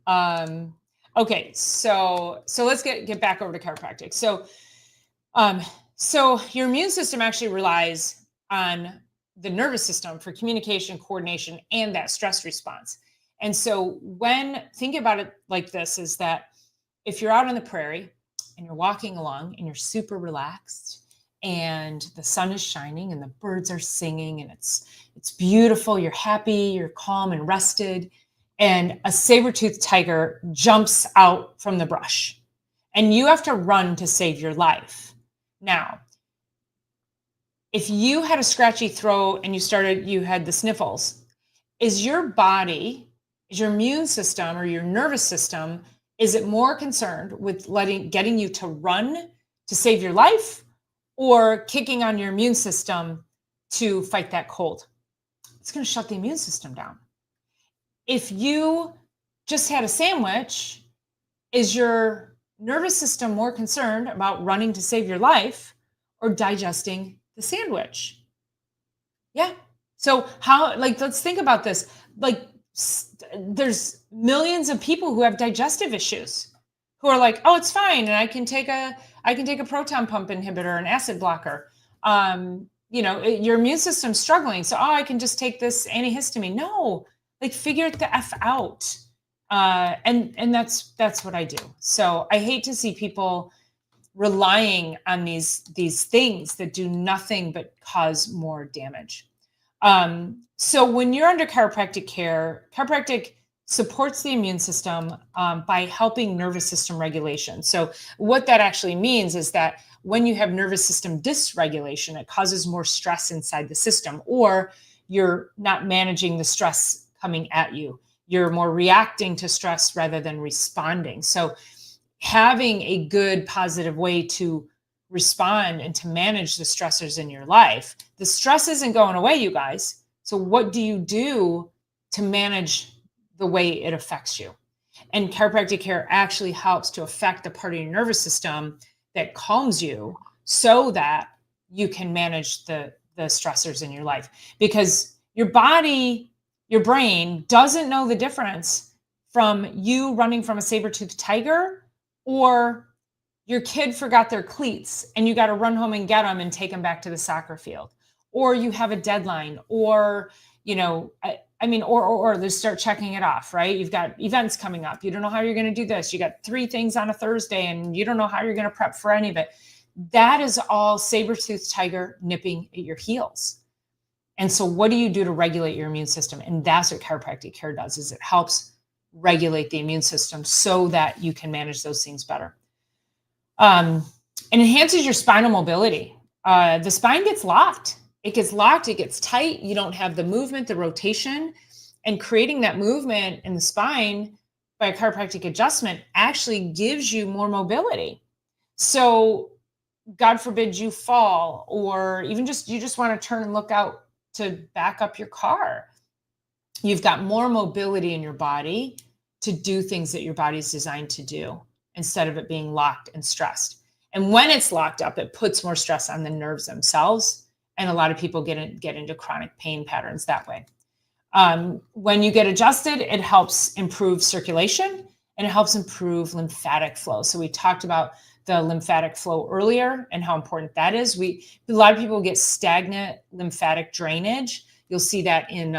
Okay. So let's get back over to chiropractic. So your immune system actually relies on the nervous system for communication, coordination, and that stress response. And so think about it like this, is that if you're out on the prairie and you're walking along and you're super relaxed and the sun is shining and the birds are singing and it's beautiful, you're happy, you're calm and rested, and a saber-toothed tiger jumps out from the brush and you have to run to save your life. Now, if you had a scratchy throat and you had the sniffles, is your immune system or your nervous system, is it more concerned with getting you to run to save your life or kicking on your immune system to fight that cold? It's going to shut the immune system down. If you just had a sandwich, is your nervous system more concerned about running to save your life or digesting the sandwich? Yeah. So let's think about this. There's millions of people who have digestive issues who are like, oh, it's fine. And I can take a proton pump inhibitor, an acid blocker. Your immune system's struggling. So, I can just take this antihistamine. No, figure it the F out. And that's what I do. So I hate to see people relying on these things that do nothing but cause more damage. So when you're under chiropractic care, chiropractic supports the immune system by helping nervous system regulation. So what that actually means is that when you have nervous system dysregulation, it causes more stress inside the system, or you're not managing the stress coming at you. You're more reacting to stress rather than responding. So having a good positive way to respond and to manage the stressors in your life, the stress isn't going away, you guys. So what do you do to manage the way it affects you? And chiropractic care actually helps to affect the part of your nervous system that calms you so that you can manage the stressors in your life. Because your body, your brain doesn't know the difference from you running from a saber-toothed tiger or your kid forgot their cleats and you got to run home and get them and take them back to the soccer field, or you have a deadline, or, or they start checking it off, right? You've got events coming up. You don't know how you're going to do this. You got 3 things on a Thursday and you don't know how you're going to prep for any of it. That is all saber-toothed tiger nipping at your heels. And so what do you do to regulate your immune system? And that's what chiropractic care does, is it helps regulate the immune system so that you can manage those things better. It enhances your spinal mobility. The spine gets locked. It gets locked, it gets tight. You don't have the movement, the rotation, and creating that movement in the spine by a chiropractic adjustment actually gives you more mobility. So God forbid you fall, or even you just want to turn and look out to back up your car. You've got more mobility in your body to do things that your body's designed to do, instead of it being locked and stressed. And when it's locked up, it puts more stress on the nerves themselves. And a lot of people get into chronic pain patterns that way. When you get adjusted, it helps improve circulation and it helps improve lymphatic flow. So we talked about the lymphatic flow earlier and how important that is. A lot of people get stagnant lymphatic drainage. You'll see that in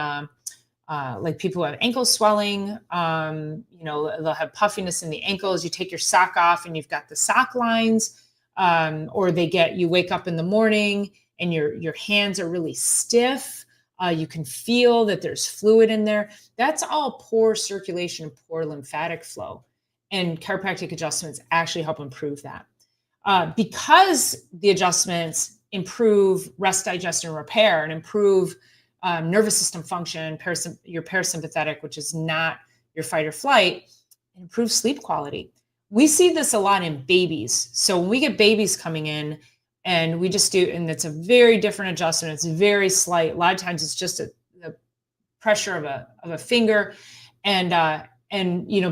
like people who have ankle swelling, they'll have puffiness in the ankles. You take your sock off and you've got the sock lines, or you wake up in the morning and your hands are really stiff. You can feel that there's fluid in there. That's all poor circulation and poor lymphatic flow. And chiropractic adjustments actually help improve that. Because the adjustments improve rest, digestion, and repair, and improve nervous system function, your parasympathetic, which is not your fight or flight, and improve sleep quality. We see this a lot in babies. So when we get babies coming in and we just do, and it's a very different adjustment. It's very slight. A lot of times it's just the pressure of a finger, and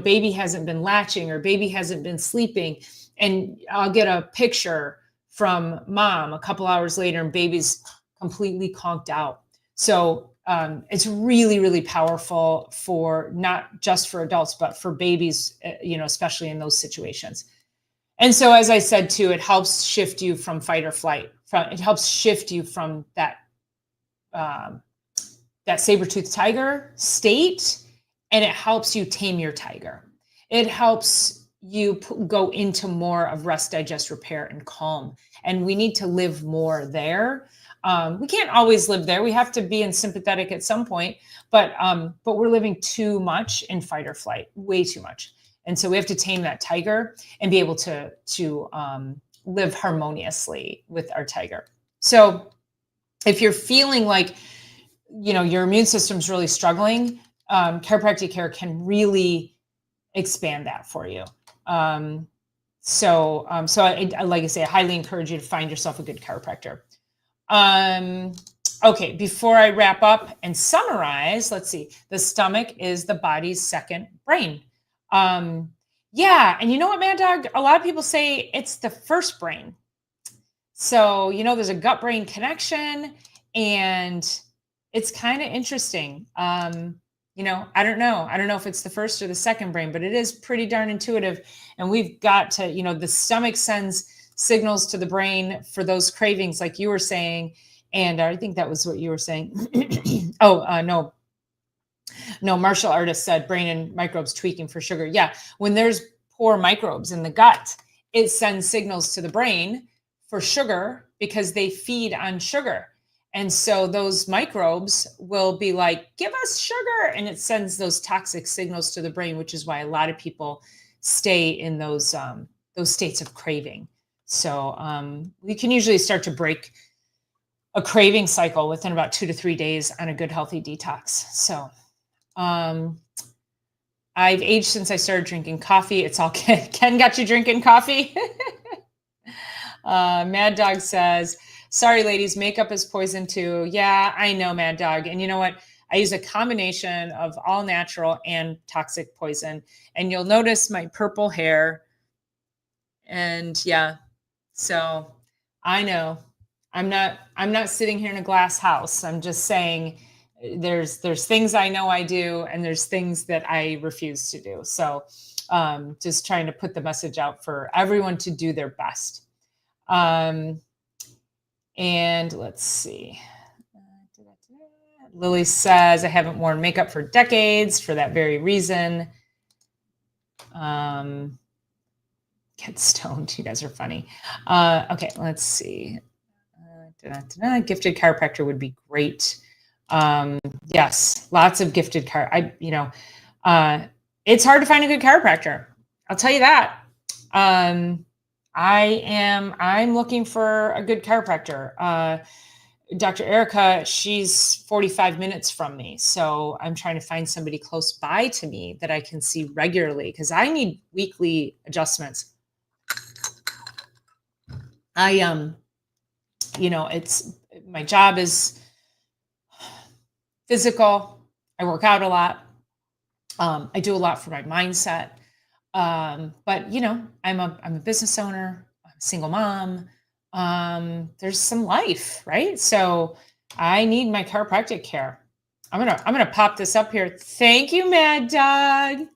baby hasn't been latching or baby hasn't been sleeping. And I'll get a picture from mom a couple hours later and baby's completely conked out. So it's really, really powerful for not just for adults, but for babies, especially in those situations. And so, as I said too, it helps shift you from fight or flight. It helps shift you from that saber-toothed tiger state, and it helps you tame your tiger. It helps you go into more of rest, digest, repair, and calm. And we need to live more there. We can't always live there. We have to be in sympathetic at some point, but we're living too much in fight or flight, way too much. And so we have to tame that tiger and be able to live harmoniously with our tiger. So if you're feeling like, your immune system's really struggling, chiropractic care can really expand that for you. So like I say, I highly encourage you to find yourself a good chiropractor. Okay, before I wrap up and summarize, let's see. The stomach is the body's second brain. Yeah, and you know what, Mad Dog? A lot of people say it's the first brain. So, there's a gut-brain connection, and it's kind of interesting. I don't know. I don't know if it's the first or the second brain, but it is pretty darn intuitive. And we've got to, the stomach sends signals to the brain for those cravings, like you were saying. And I think that was what you were saying. No, martial artist said brain and microbes tweaking for sugar. Yeah, when there's poor microbes in the gut, it sends signals to the brain for sugar because they feed on sugar. And so those microbes will be like, give us sugar. And it sends those toxic signals to the brain, which is why a lot of people stay in those states of craving. So we can usually start to break a craving cycle within about 2 to 3 days on a good, healthy detox. So I've aged since I started drinking coffee. It's all Ken got you drinking coffee. Mad Dog says, sorry, ladies, makeup is poison too. Yeah, I know, Mad Dog. And you know what? I use a combination of all natural and toxic poison. And you'll notice my purple hair. And yeah, so I know I'm not sitting here in a glass house. I'm just saying there's things I know I do, and there's things that I refuse to do. So just trying to put the message out for everyone to do their best. And let's see. Lily says, I haven't worn makeup for decades for that very reason. get stoned. You guys are funny. Okay, let's see. Gifted chiropractor would be great. Yes, lots of gifted it's hard to find a good chiropractor. I'll tell you that. I'm looking for a good chiropractor. Dr. Erica, she's 45 minutes from me. So I'm trying to find somebody close by to me that I can see regularly because I need weekly adjustments. It's my job is physical. I work out a lot. I do a lot for my mindset. But I'm a business owner, I'm a single mom. There's some life, right? So I need my chiropractic care. I'm gonna pop this up here. Thank you, Mad Dog.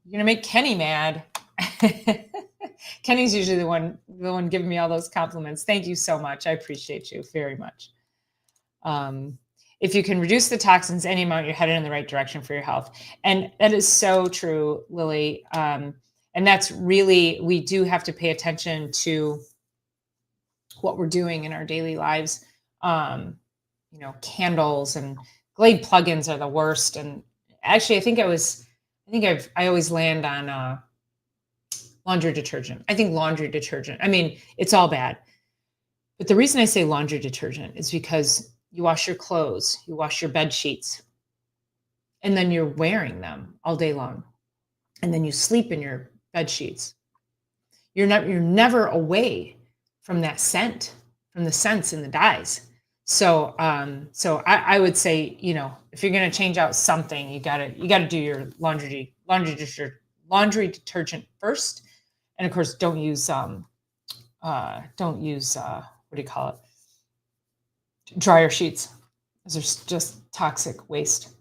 You're gonna make Kenny mad. Kenny's usually the one giving me all those compliments. Thank you so much. I appreciate you very much. If you can reduce the toxins any amount, you're headed in the right direction for your health. And that is so true, Lily. And that's really, we do have to pay attention to what we're doing in our daily lives. Candles and Glade plugins are the worst. And actually, I always land on laundry detergent. I think laundry detergent, it's all bad. But the reason I say laundry detergent is because you wash your clothes, you wash your bed sheets, and then you're wearing them all day long. And then you sleep in your bed sheets. You're never away from that scent, from the scents and the dyes. So I would say, if you're going to change out something, you gotta do your laundry detergent first. And of course, don't use what do you call it? Dryer sheets. Those are just toxic waste.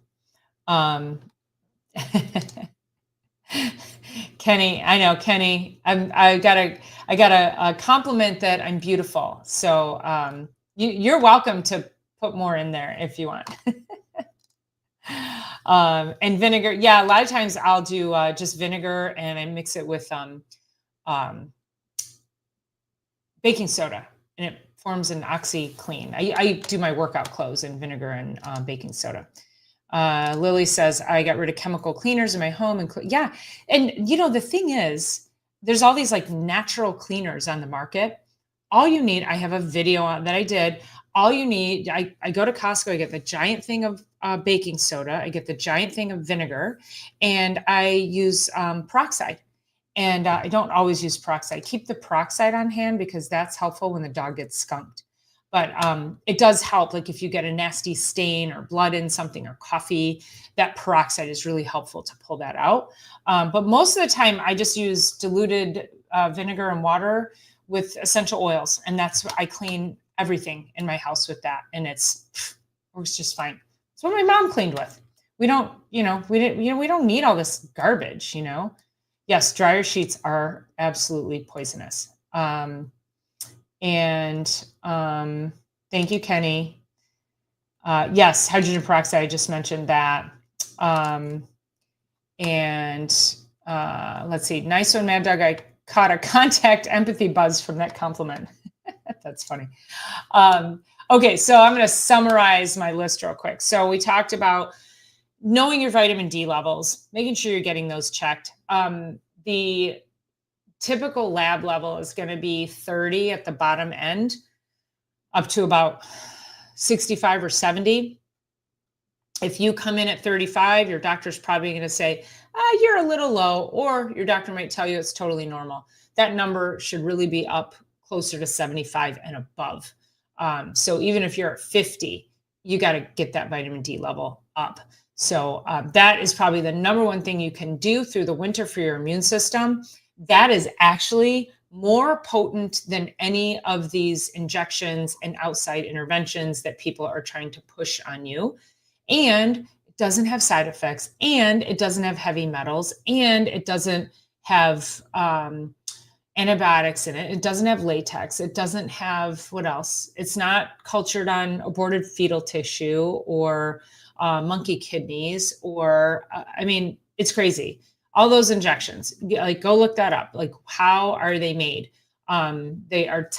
Kenny, I know, Kenny. I got a compliment that I'm beautiful. So you're welcome to put more in there if you want. And vinegar, yeah. A lot of times I'll do just vinegar and I mix it with baking soda, and it forms an OxyClean. I do my workout clothes in vinegar and baking soda. Lily says, I got rid of chemical cleaners in my home. And yeah. And the thing is, there's all these like natural cleaners on the market. All you need, I have a video on that I did. All you need, I go to Costco, I get the giant thing of baking soda. I get the giant thing of vinegar, and I use peroxide. And I don't always use peroxide. Keep the peroxide on hand because that's helpful when the dog gets skunked. But it does help. Like if you get a nasty stain or blood in something or coffee, that peroxide is really helpful to pull that out. But most of the time I just use diluted vinegar and water with essential oils. And I clean everything in my house with that. And works just fine. It's what my mom cleaned with. We don't need all this garbage, Yes, dryer sheets are absolutely poisonous. And thank you, Kenny. Yes, hydrogen peroxide, I just mentioned that. Let's see, nice one, Mad Dog. I caught a contact empathy buzz from that compliment. That's funny. Okay, so I'm going to summarize my list real quick. So we talked about knowing your vitamin D levels, making sure you're getting those checked. The typical lab level is going to be 30 at the bottom end, up to about 65 or 70. If you come in at 35, your doctor's probably going to say, you're a little low, or your doctor might tell you it's totally normal. That number should really be up closer to 75 and above. So even if you're at 50, you got to get that vitamin D level up. So that is probably the number one thing you can do through the winter for your immune system. That is actually more potent than any of these injections and outside interventions that people are trying to push on you. And it doesn't have side effects, and it doesn't have heavy metals, and it doesn't have antibiotics in it. It doesn't have latex. It doesn't have, what else? It's not cultured on aborted fetal tissue or monkey kidneys, or, it's crazy. all those injections, like go look that up. Like, how are they made? They are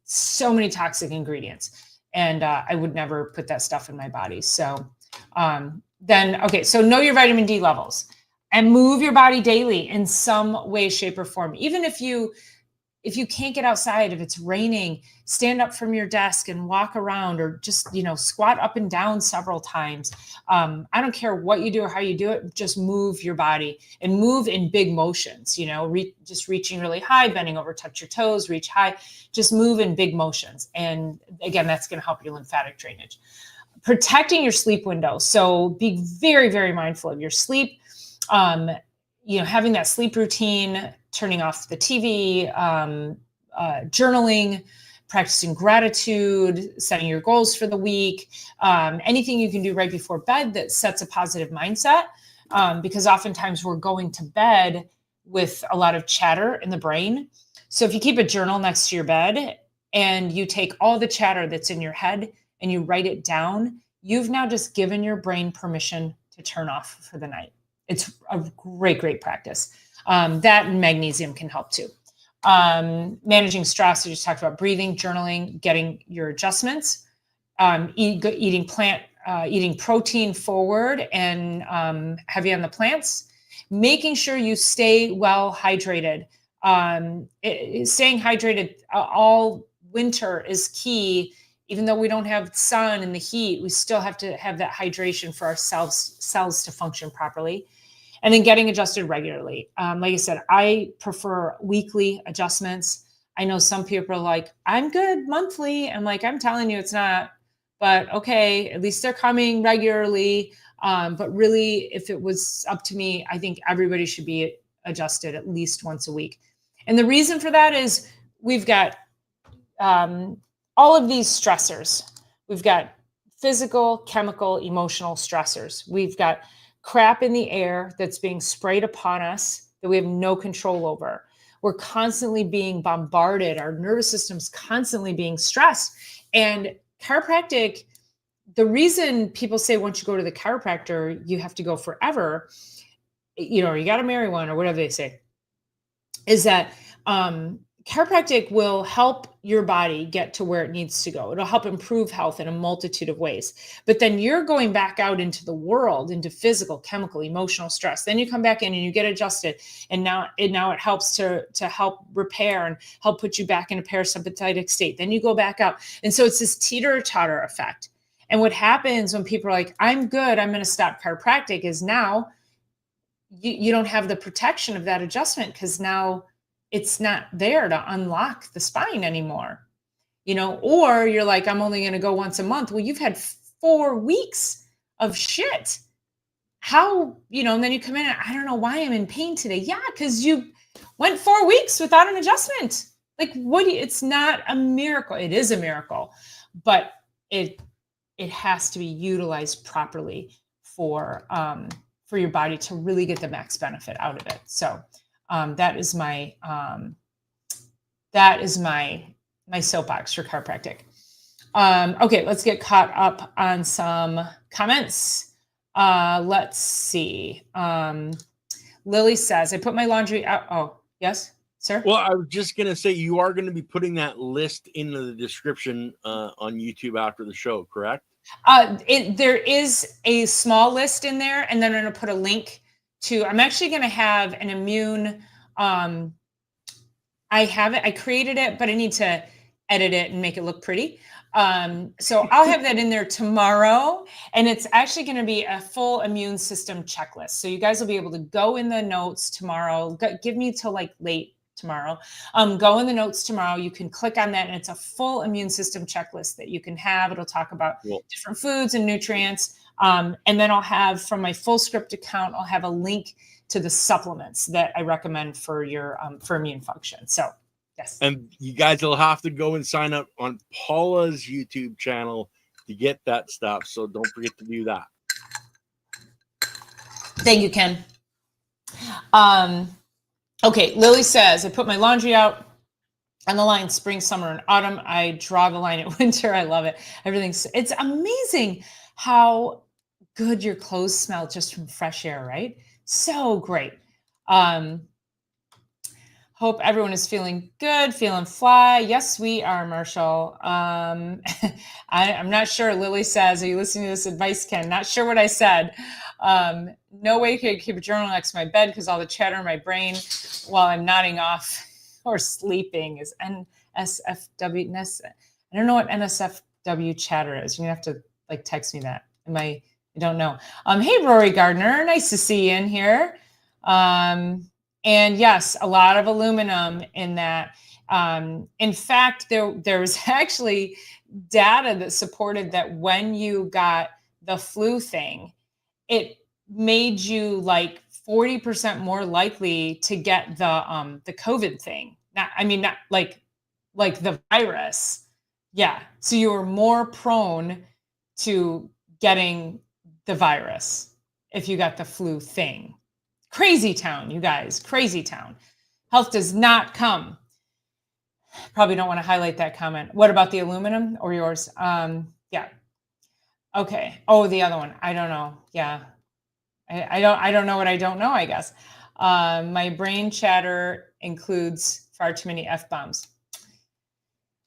so many toxic ingredients, and I would never put that stuff in my body. So so know your vitamin D levels and move your body daily in some way, shape, or form. Even if you can't get outside, if it's raining, stand up from your desk and walk around, or just, squat up and down several times. I don't care what you do or how you do it, just move your body and move in big motions, just reaching really high, bending over, touch your toes, reach high, just move in big motions. And again, that's going to help your lymphatic drainage. Protecting your sleep window. So be very, very mindful of your sleep. Having that sleep routine, turning off the TV, journaling, practicing gratitude, setting your goals for the week, anything you can do right before bed that sets a positive mindset, because oftentimes we're going to bed with a lot of chatter in the brain. So if you keep a journal next to your bed and you take all the chatter that's in your head and you write it down, you've now just given your brain permission to turn off for the night. It's a great, great practice. That and magnesium can help too. Managing stress, I just talked about breathing, journaling, getting your adjustments, eating protein forward and heavy on the plants, making sure you stay well hydrated. Staying hydrated all winter is key. Even though we don't have sun and the heat, we still have to have that hydration for our cells to function properly. And then getting adjusted regularly. Like I said, I prefer weekly adjustments. I know some people are like, I'm good monthly. I'm like, I'm telling you it's not, but okay, at least they're coming regularly. But really, if it was up to me, I think everybody should be adjusted at least once a week. And the reason for that is we've got all of these stressors. We've got physical, chemical, emotional stressors. We've got crap in the air that's being sprayed upon us that we have no control over. We're constantly being bombarded. Our nervous system's constantly being stressed. And chiropractic, the reason people say once you go to the chiropractor, you have to go forever, you got to marry one or whatever they say, is that chiropractic will help your body get to where it needs to go. It'll help improve health in a multitude of ways. But then you're going back out into the world, into physical, chemical, emotional stress. Then you come back in and you get adjusted. And now it helps to help repair and help put you back in a parasympathetic state. Then you go back out. And so it's this teeter-totter effect. And what happens when people are like, I'm good, I'm going to stop chiropractic, is now you don't have the protection of that adjustment, because now it's not there to unlock the spine anymore, or you're like, I'm only going to go once a month. Well, you've had 4 weeks of shit. How, and then you come in and I don't know why I'm in pain today. Yeah. Cause you went 4 weeks without an adjustment. Like it's not a miracle. It is a miracle, but it has to be utilized properly for your body to really get the max benefit out of it. So, that is my soapbox for chiropractic. Okay, let's get caught up on some comments. Let's see. Lily says, I put my laundry out. Oh, yes, sir. Well, I was just going to say, you are going to be putting that list into the description on YouTube after the show, correct? There is a small list in there, and then I'm going to put a link to, I'm actually going to have an immune, I have it, I created it, but I need to edit it and make it look pretty. So I'll have that in there tomorrow, and it's actually going to be a full immune system checklist. So you guys will be able to go in the notes tomorrow, give me till like late tomorrow. Go in the notes tomorrow. You can click on that, and it's a full immune system checklist that you can have. It'll talk about different foods and nutrients. And then I'll have, from my Full Script account, I'll have a link to the supplements that I recommend for your for immune function. So yes. And you guys will have to go and sign up on Paula's YouTube channel to get that stuff. So don't forget to do that. Thank you, Ken. Okay, Lily says, I put my laundry out on the line spring, summer, and autumn. I draw the line at winter. I love it. It's amazing how good your clothes smell just from fresh air, right? So great. Um, Hope everyone is feeling good, feeling fly. Yes, we are, Marshall. I'm not sure. Lily says, are you listening to this advice, Ken? Not sure what I said. No way can I keep a journal next to my bed because all the chatter in my brain while I'm nodding off or sleeping is NSFW. I don't know what NSFW chatter is. You're going to have to like text me that. I don't know. Hey, Rory Gardner. Nice to see you in here. And yes, a lot of aluminum in that. In fact, there was actually data that supported that when you got the flu thing, it made you like 40% more likely to get the COVID thing. Not like the virus. Yeah. So you were more prone to getting the virus if you got the flu thing. Crazy town, you guys, crazy town. Health does not come. Probably don't want to highlight that comment. What about the aluminum or yours? Yeah. Okay. Oh, the other one. I don't know. Yeah. I don't know what I don't know, I guess. My brain chatter includes far too many F-bombs.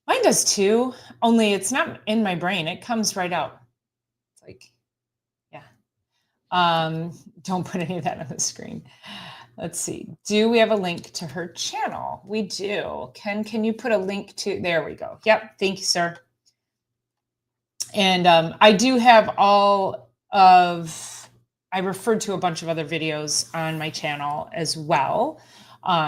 Mine does too, only it's not in my brain. It comes right out. It's like, yeah. Don't put any of that on the screen. Let's see. Do we have a link to her channel? We do. Ken, can you put a link to, there we go. Yep. Thank you, sir. And I do have I referred to a bunch of other videos on my channel as well.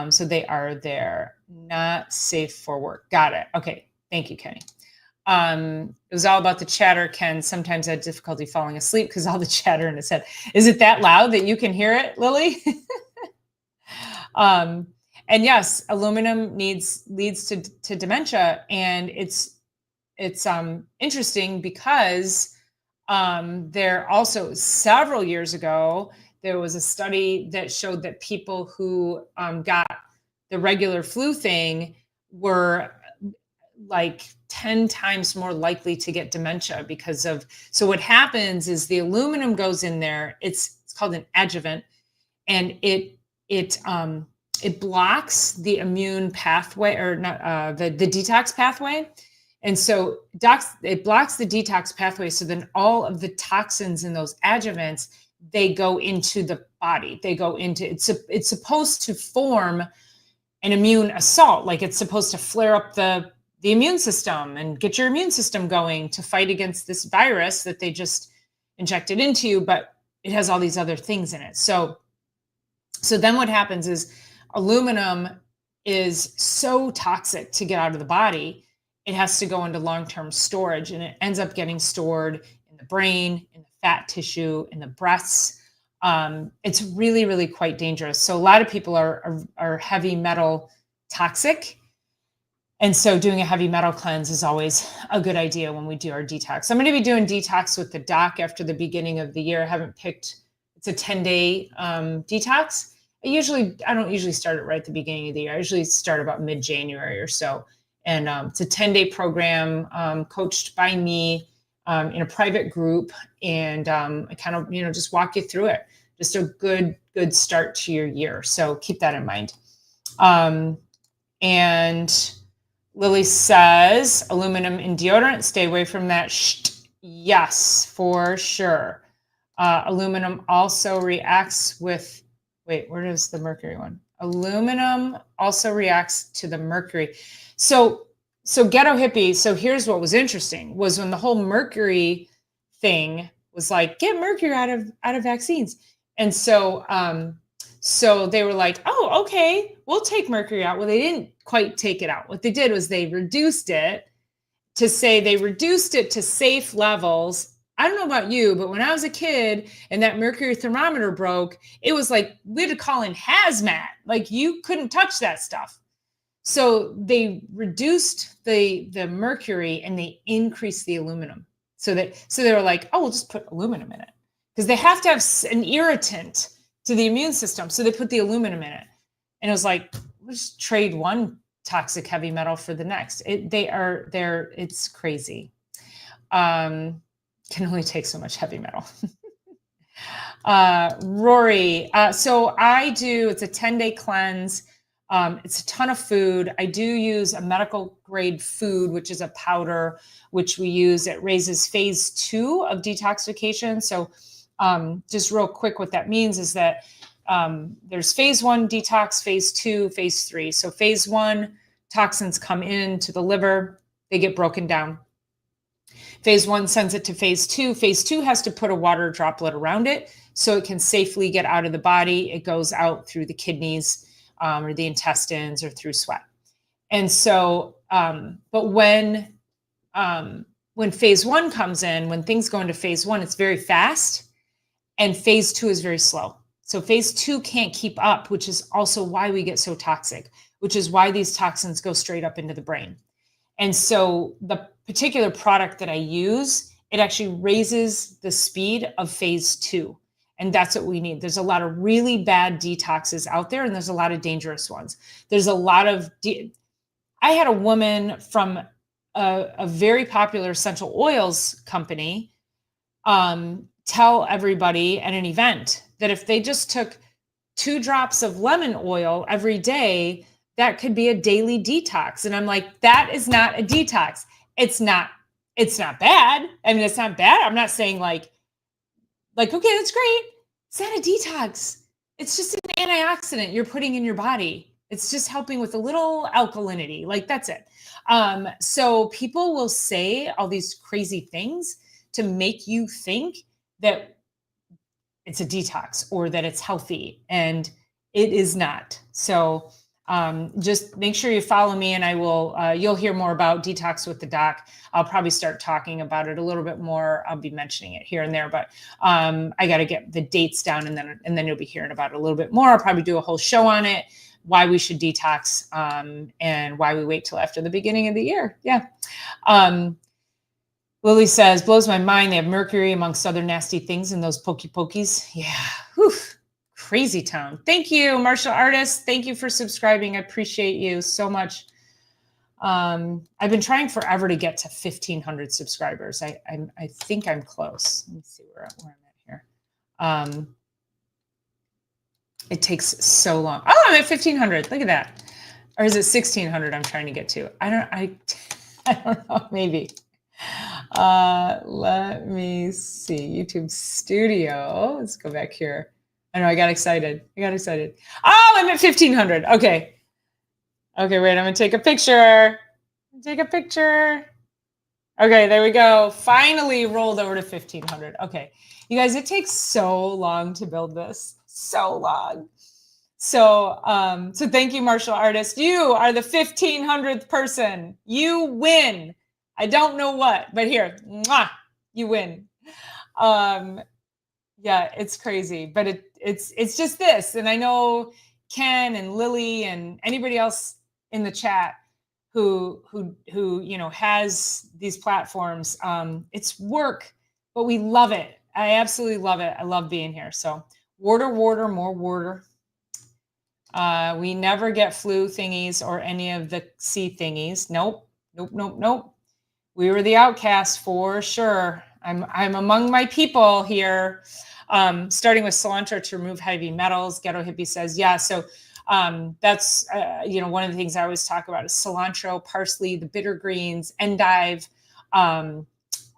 So they are there. Not safe for work. Got it. Okay. Thank you, Kenny. It was all about the chatter. Ken sometimes had difficulty falling asleep because all the chatter in his head. Is it that loud that you can hear it, Lily? And yes, aluminum leads to dementia, and it's interesting because there also several years ago there was a study that showed that people who got the regular flu thing were like 10 times more likely to get dementia because of, so what happens is the aluminum goes in there. It's called an adjuvant, and it blocks the immune pathway, or not the detox pathway. And so it blocks the detox pathway. So then all of the toxins in those adjuvants, they go into the body. They go into, it's supposed to form an immune assault. Like it's supposed to flare up the immune system and get your immune system going to fight against this virus that they just injected into you, but it has all these other things in it. So then what happens is aluminum is so toxic to get out of the body, it has to go into long-term storage, and it ends up getting stored in the brain, in the fat tissue, in the breasts. It's really, really quite dangerous. So a lot of people are heavy metal toxic. And so doing a heavy metal cleanse is always a good idea when we do our detox. I'm going to be doing detox with the doc after the beginning of the year. I haven't picked, it's a 10-day detox. I don't usually start it right at the beginning of the year. I usually start about mid-January or so. And it's a 10-day program coached by me in a private group. And I kind of, just walk you through it. Just a good start to your year. So keep that in mind. And Lily says, aluminum in deodorant, stay away from that. Yes, for sure. Aluminum also reacts with, wait, where is the mercury one? Aluminum also reacts to the mercury. So Ghetto Hippie, so here's what was interesting, was when the whole mercury thing was like, get mercury out of vaccines. And so they were like, oh, okay, we'll take mercury out. Well, they didn't quite take it out. What they did was they reduced it to safe levels. I don't know about you, but when I was a kid and that mercury thermometer broke, it was like we had to call in hazmat. Like you couldn't touch that stuff. So they reduced the mercury and they increased the aluminum. So they were like, oh, we'll just put aluminum in it because they have to have an irritant to the immune system. So they put the aluminum in it. And it was like, we'll just trade one toxic heavy metal for the next. It's crazy. Can only take so much heavy metal. Rory. So I do, it's a 10-day cleanse. It's a ton of food. I do use a medical grade food, which is a powder, which we use. It raises phase 2 of detoxification. So just real quick, what that means is that there's phase 1 detox, phase 2, phase 3. So phase 1, toxins come into the liver, they get broken down. Phase 1 sends it to phase 2. Phase 2 has to put a water droplet around it so it can safely get out of the body. It goes out through the kidneys or the intestines or through sweat. And so, but when phase 1 comes in, when things go into phase 1, it's very fast, and phase 2 is very slow. So phase 2 can't keep up, which is also why we get so toxic, which is why these toxins go straight up into the brain. And so the particular product that I use, it actually raises the speed of phase 2. And that's what we need. There's a lot of really bad detoxes out there, and there's a lot of dangerous ones. There's a lot of, I had a woman from a very popular essential oils company tell everybody at an event that if they just took 2 drops of lemon oil every day, that could be a daily detox. And I'm like, that is not a detox. It's not bad. I mean, it's not bad. I'm not saying like, okay, that's great. It's not a detox. It's just an antioxidant you're putting in your body. It's just helping with a little alkalinity. Like, that's it. So people will say all these crazy things to make you think that it's a detox or that it's healthy, and it is not. So just make sure you follow me, and I will, you'll hear more about Detox with the Doc. I'll probably start talking about it a little bit more. I'll be mentioning it here and there, but I got to get the dates down, and then you'll be hearing about it a little bit more. I'll probably do a whole show on it, why we should detox, and why we wait till after the beginning of the year. Yeah. Lily says, blows my mind. They have mercury amongst other nasty things in those pokey pokies. Yeah. Whew. Crazy town. Thank you, martial artist. Thank you for subscribing. I appreciate you so much. I've been trying forever to get to 1,500 subscribers. I think I'm close. Let me see where I'm at here. It takes so long. Oh, I'm at 1,500. Look at that. Or is it 1,600 I'm trying to get to? I don't know. Maybe. Let me see. YouTube Studio. Let's go back here. I know I got excited. Oh, I'm at 1,500. Okay. Okay, wait, I'm gonna take a picture. Okay, there we go. Finally rolled over to 1,500. Okay. You guys, it takes so long to build this. So long. So thank you, martial artist. You are the 1,500th person. You win. I don't know what, but here, mwah, you win. Yeah, it's crazy, but it's just this. And I know Ken and Lily and anybody else in the chat who has these platforms. It's work, but we love it. I absolutely love it. I love being here. So water, more water. We never get flu thingies or any of the sea thingies. Nope. We were the outcasts for sure. I'm among my people here. Starting with cilantro to remove heavy metals. Ghetto Hippie says, yeah. So that's, one of the things I always talk about is cilantro, parsley, the bitter greens, endive, all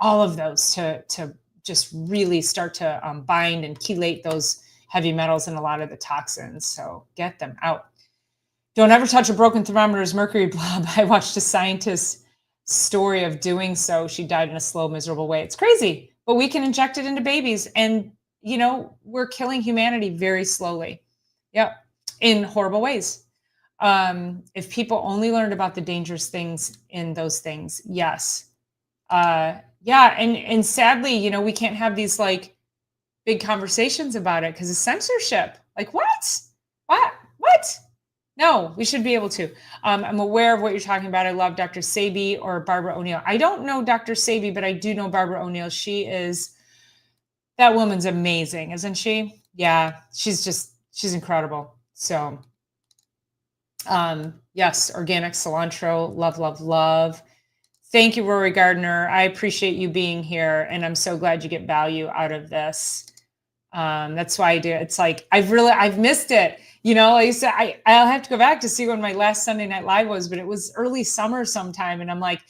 of those to just really start to bind and chelate those heavy metals and a lot of the toxins. So get them out. Don't ever touch a broken thermometer's mercury blob. I watched a scientist's story of doing so. She died in a slow, miserable way. It's crazy, but we can inject it into babies, and we're killing humanity very slowly. Yep. In horrible ways. If people only learned about the dangerous things in those things. Yes. Yeah. And sadly, we can't have these like big conversations about it because of censorship. Like what? No, we should be able to. I'm aware of what you're talking about. I love Dr. Sabi or Barbara O'Neill. I don't know Dr. Sabi, but I do know Barbara O'Neill. That woman's amazing, isn't she? Yeah, she's incredible. So, yes, organic cilantro, love. Thank you, Rory Gardner. I appreciate you being here, and I'm so glad you get value out of this. That's why I do. It's like, I've missed it. You know, like I said, I'll have to go back to see when my last Sunday Night Live was, but it was early summer sometime. And I'm like,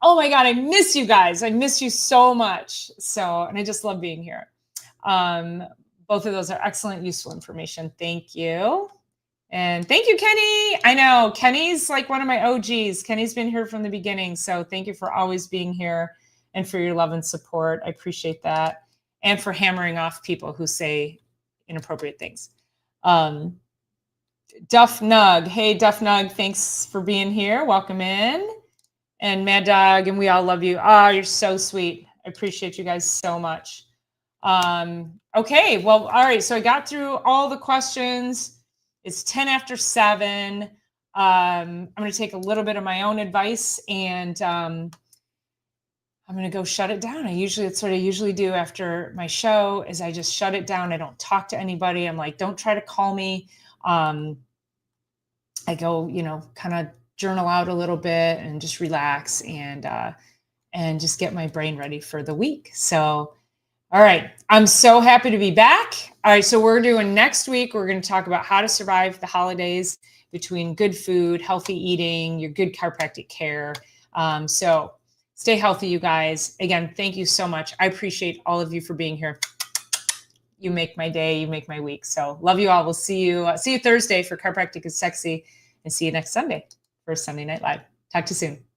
oh my God, I miss you guys. I miss you so much. So, and I just love being here. Both of those are excellent, useful information. Thank you. And thank you, Kenny. I know Kenny's like one of my OGs. Kenny's been here from the beginning. So thank you for always being here and for your love and support. I appreciate that. And for hammering off people who say inappropriate things. Duff Nug. Hey, Duff Nug, thanks for being here. Welcome in. And Mad Dog, and we all love you. Oh, you're so sweet. I appreciate you guys so much. Okay, well, all right. So I got through all the questions. It's 10 after 7. I'm going to take a little bit of my own advice, and I'm going to go shut it down. That's what I usually do after my show is I just shut it down. I don't talk to anybody. I'm like, don't try to call me. I go, kind of journal out a little bit and just relax and just get my brain ready for the week. So, all right. I'm so happy to be back. All right. So we're doing next week. We're going to talk about how to survive the holidays between good food, healthy eating, your good chiropractic care. So stay healthy, you guys. Again, thank you so much. I appreciate all of you for being here. You make my day. You make my week. So love you all. We'll see you Thursday for Chiropractic is Sexy, and see you next Sunday for Sunday Night Live. Talk to you soon.